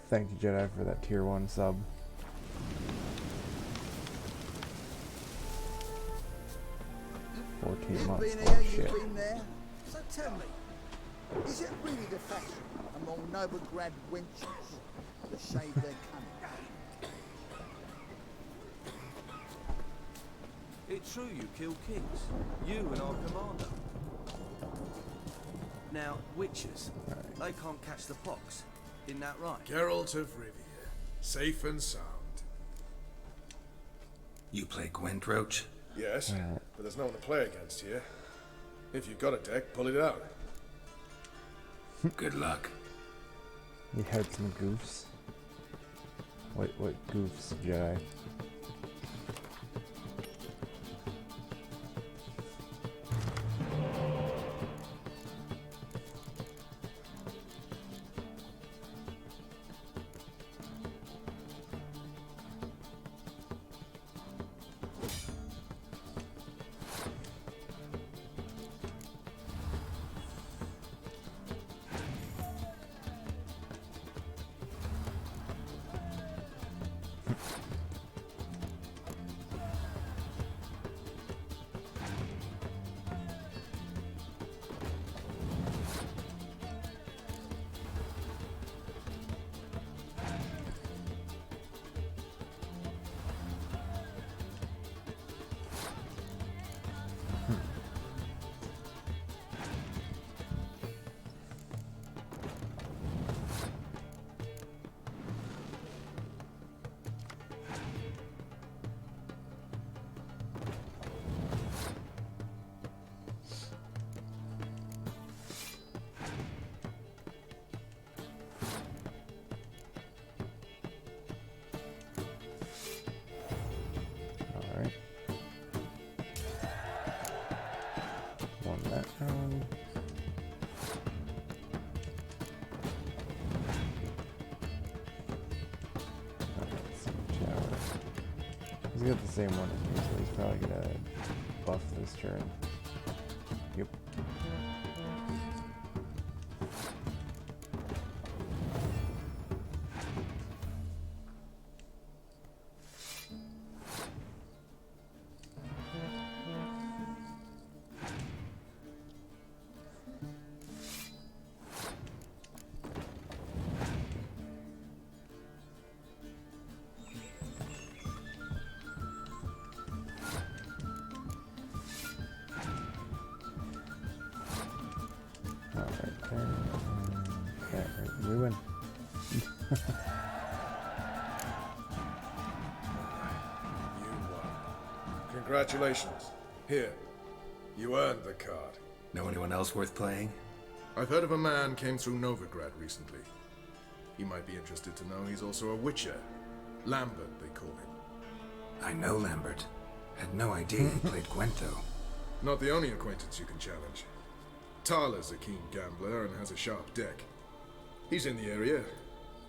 Thank you, Jedi, for that tier 1 sub. You've 14 months. been Oh, here, shit. you've been there. So tell me, is it really the fashion among Novigrad wenches to shave their cunning? It's true you killed kings. You and our commander. Now, witches, they can't catch the pox. Isn't that right? Geralt of Rivia, safe and sound. You play Gwent, Roach? Yes, but there's no one to play against here. If you've got a deck, pull it out. Good luck. You had some goofs. What goofs, Jedi? Alright. Won that round. Alright, some shower. He's got the same one as me, so he's probably gonna buff this turn. Yep. We win. You won. Congratulations. Here. You earned the card. Know anyone else worth playing? I've heard of a man came through Novigrad recently. You might be interested to know he's also a witcher. Lambert, they call him. I know Lambert. Had no idea he played Gwent, though. Not the only acquaintance you can challenge. Tala's a keen gambler and has a sharp deck. He's in the area.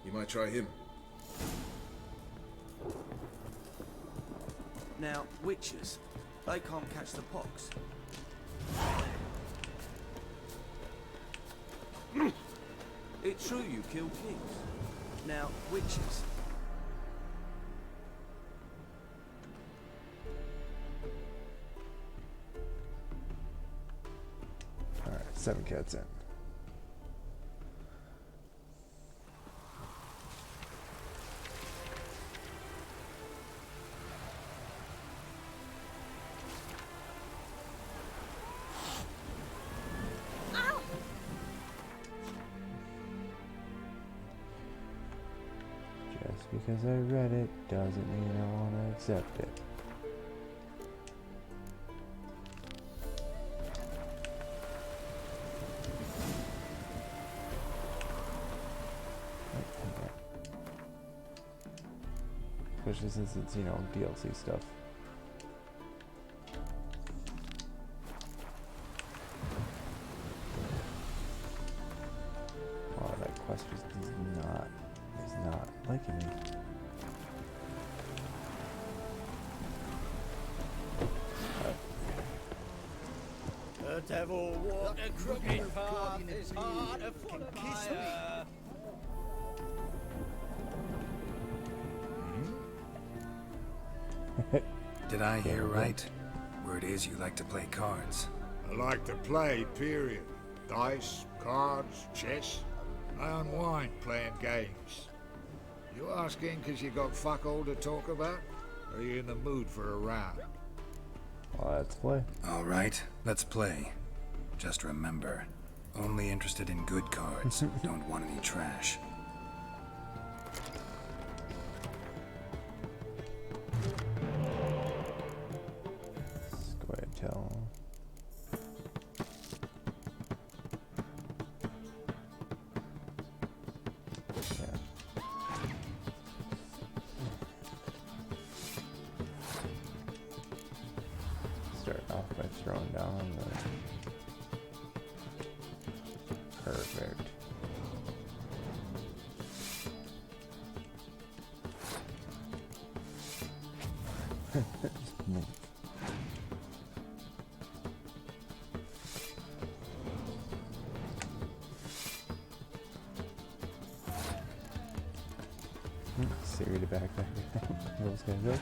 You might try him. Now, witches, they can't catch the pox. It's true you killed kings. Now, witches. Alright, 7 cats in. Just because I read it doesn't mean I want to accept it. Especially since it's, you know, DLC stuff. Wow, that quest just is not liking me. devil walk a crooked path, his heart a full of fire. Did I hear right? Word is you like to play cards. I like to play, period. Dice, cards, chess. I unwind playing games. You asking because you got fuck all to talk about? Or are you in the mood for a round? Let's play. All right, let's play. Just remember, only interested in good cards. Don't want any trash. Let's go ahead and tell. Start off by throwing down the perfect. Just move. Siri to back. That was kind of good.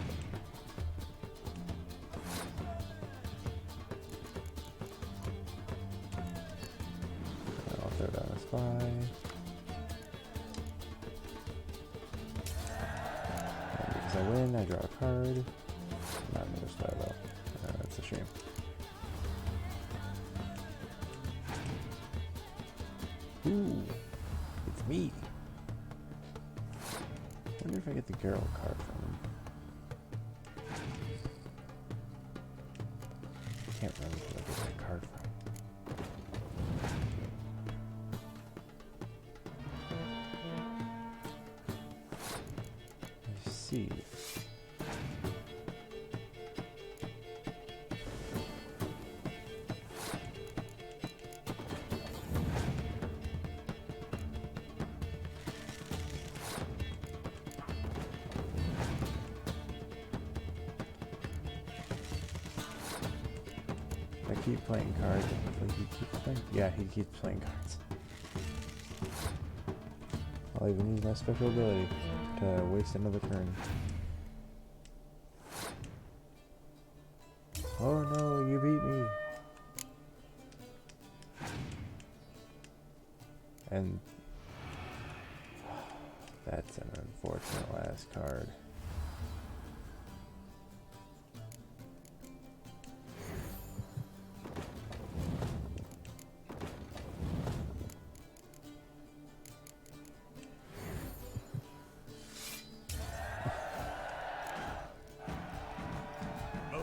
I'll throw down a spy. And because I win, I draw a card. Not another spy though. That's a shame. Ooh, it's me. I wonder if I get the Geralt card from him. I can't remember who I get that card from. Let's see. I keep playing cards. Like he keeps playing. Yeah, he keeps playing cards. I'll even use my special ability to waste another turn. Oh no, you beat me! And that's an unfortunate last card.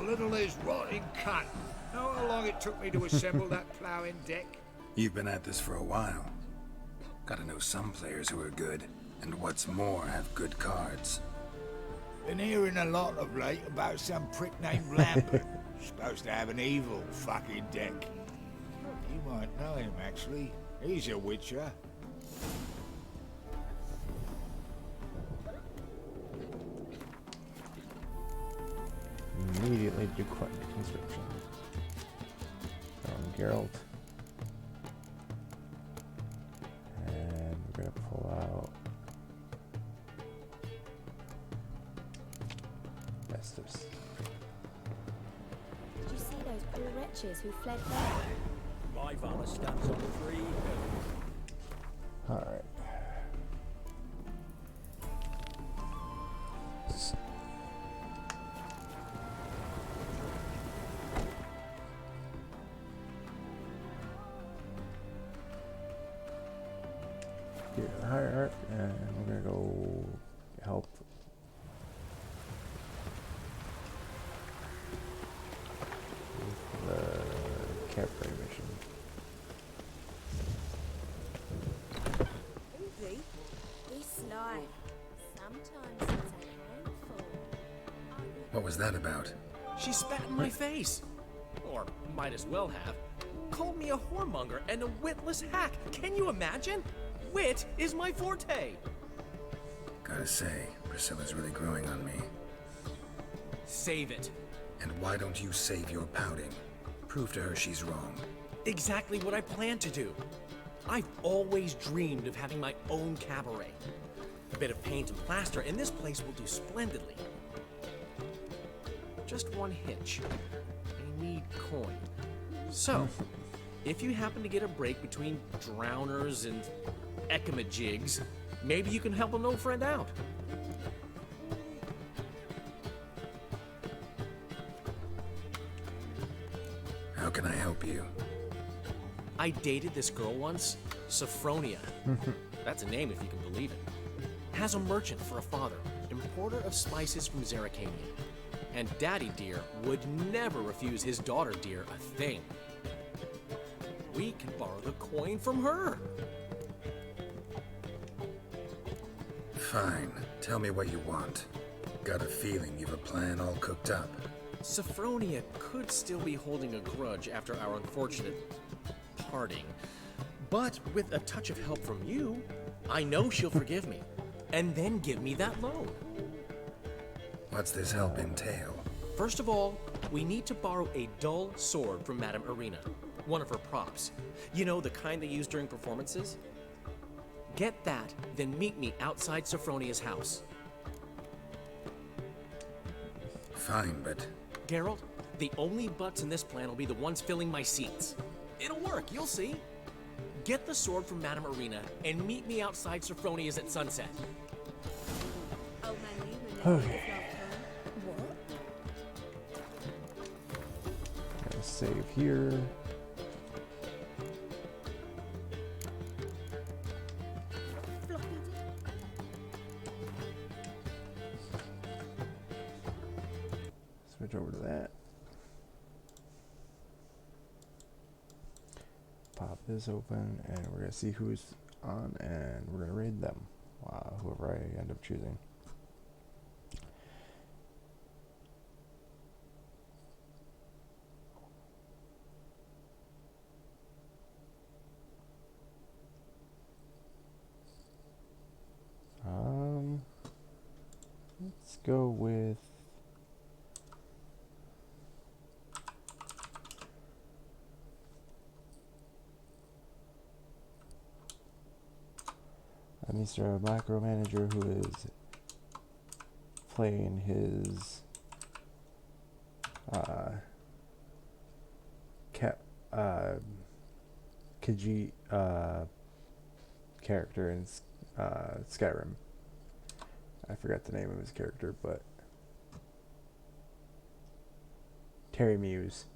Little is rotting cunt. Know how long it took me to assemble that ploughing deck? You've been at this for a while. Gotta know some players who are good, and what's more, have good cards. Been hearing a lot of late about some prick named Lambert. Supposed to have an evil fucking deck. You might know him, actually. He's a witcher. Immediately do conscription. Geralt. And we're gonna pull out Estus. Did you see those poor wretches who fled there? My valor stands on 3 hills. Alright. Hierarch, and we're gonna go help with the cavalry mission. Easy. This life. Sometimes it's a handful. What was that about? She spat in my face. Or might as well have. Called me a whoremonger and a witless hack. Can you imagine? Wit is my forte. Gotta say, Priscilla's really growing on me. Save it. And why don't you save your pouting? Prove to her she's wrong. exactly what I plan to do. I've always dreamed of having my own cabaret. A bit of paint and plaster, and this place will do splendidly. Just one hitch. I need coin. So, if you happen to get a break between drowners and ekamajigs, maybe you can help an old friend out. How can I help you? I dated this girl once, Sophronia. That's a name if you can believe it. Has a merchant for a father, importer of spices from Zeracania. And Daddy Dear would never refuse his daughter Dear a thing. We can borrow the coin from her. Fine. Tell me what you want. Got a feeling you've a plan all cooked up. Sophronia could still be holding a grudge after our unfortunate parting. But with a touch of help from you, I know she'll forgive me. And then give me that loan. What's this help entail? First of all, we need to borrow a dull sword from Madame Arena, one of her props. You know, the kind they use during performances? Get that, then meet me outside Sophronia's house. Fine, but... Geralt, the only butts in this plan will be the ones filling my seats. It'll work, you'll see. Get the sword from Madame Arena and meet me outside Sophronia's at sunset. Okay. Gotta save here. Switch over to that. Pop this open, and we're gonna see who's on, and we're gonna raid them. Whoever I end up choosing. Let's go with Mr. Micromanager, who is playing his Khajiit character in Skyrim. I forgot the name of his character, but Terry Muse.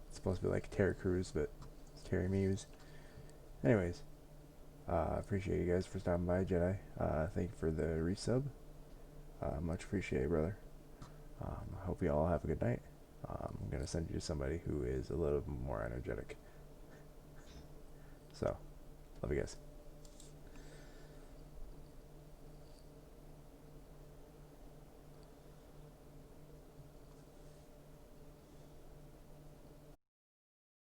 It's supposed to be like Terry Crews, but it's Terry Muse. Anyways, appreciate you guys for stopping by, Jedi. Thank you for the resub. Much appreciated, brother. I hope you all have a good night. I'm gonna send you to somebody who is a little more energetic. So, love you guys.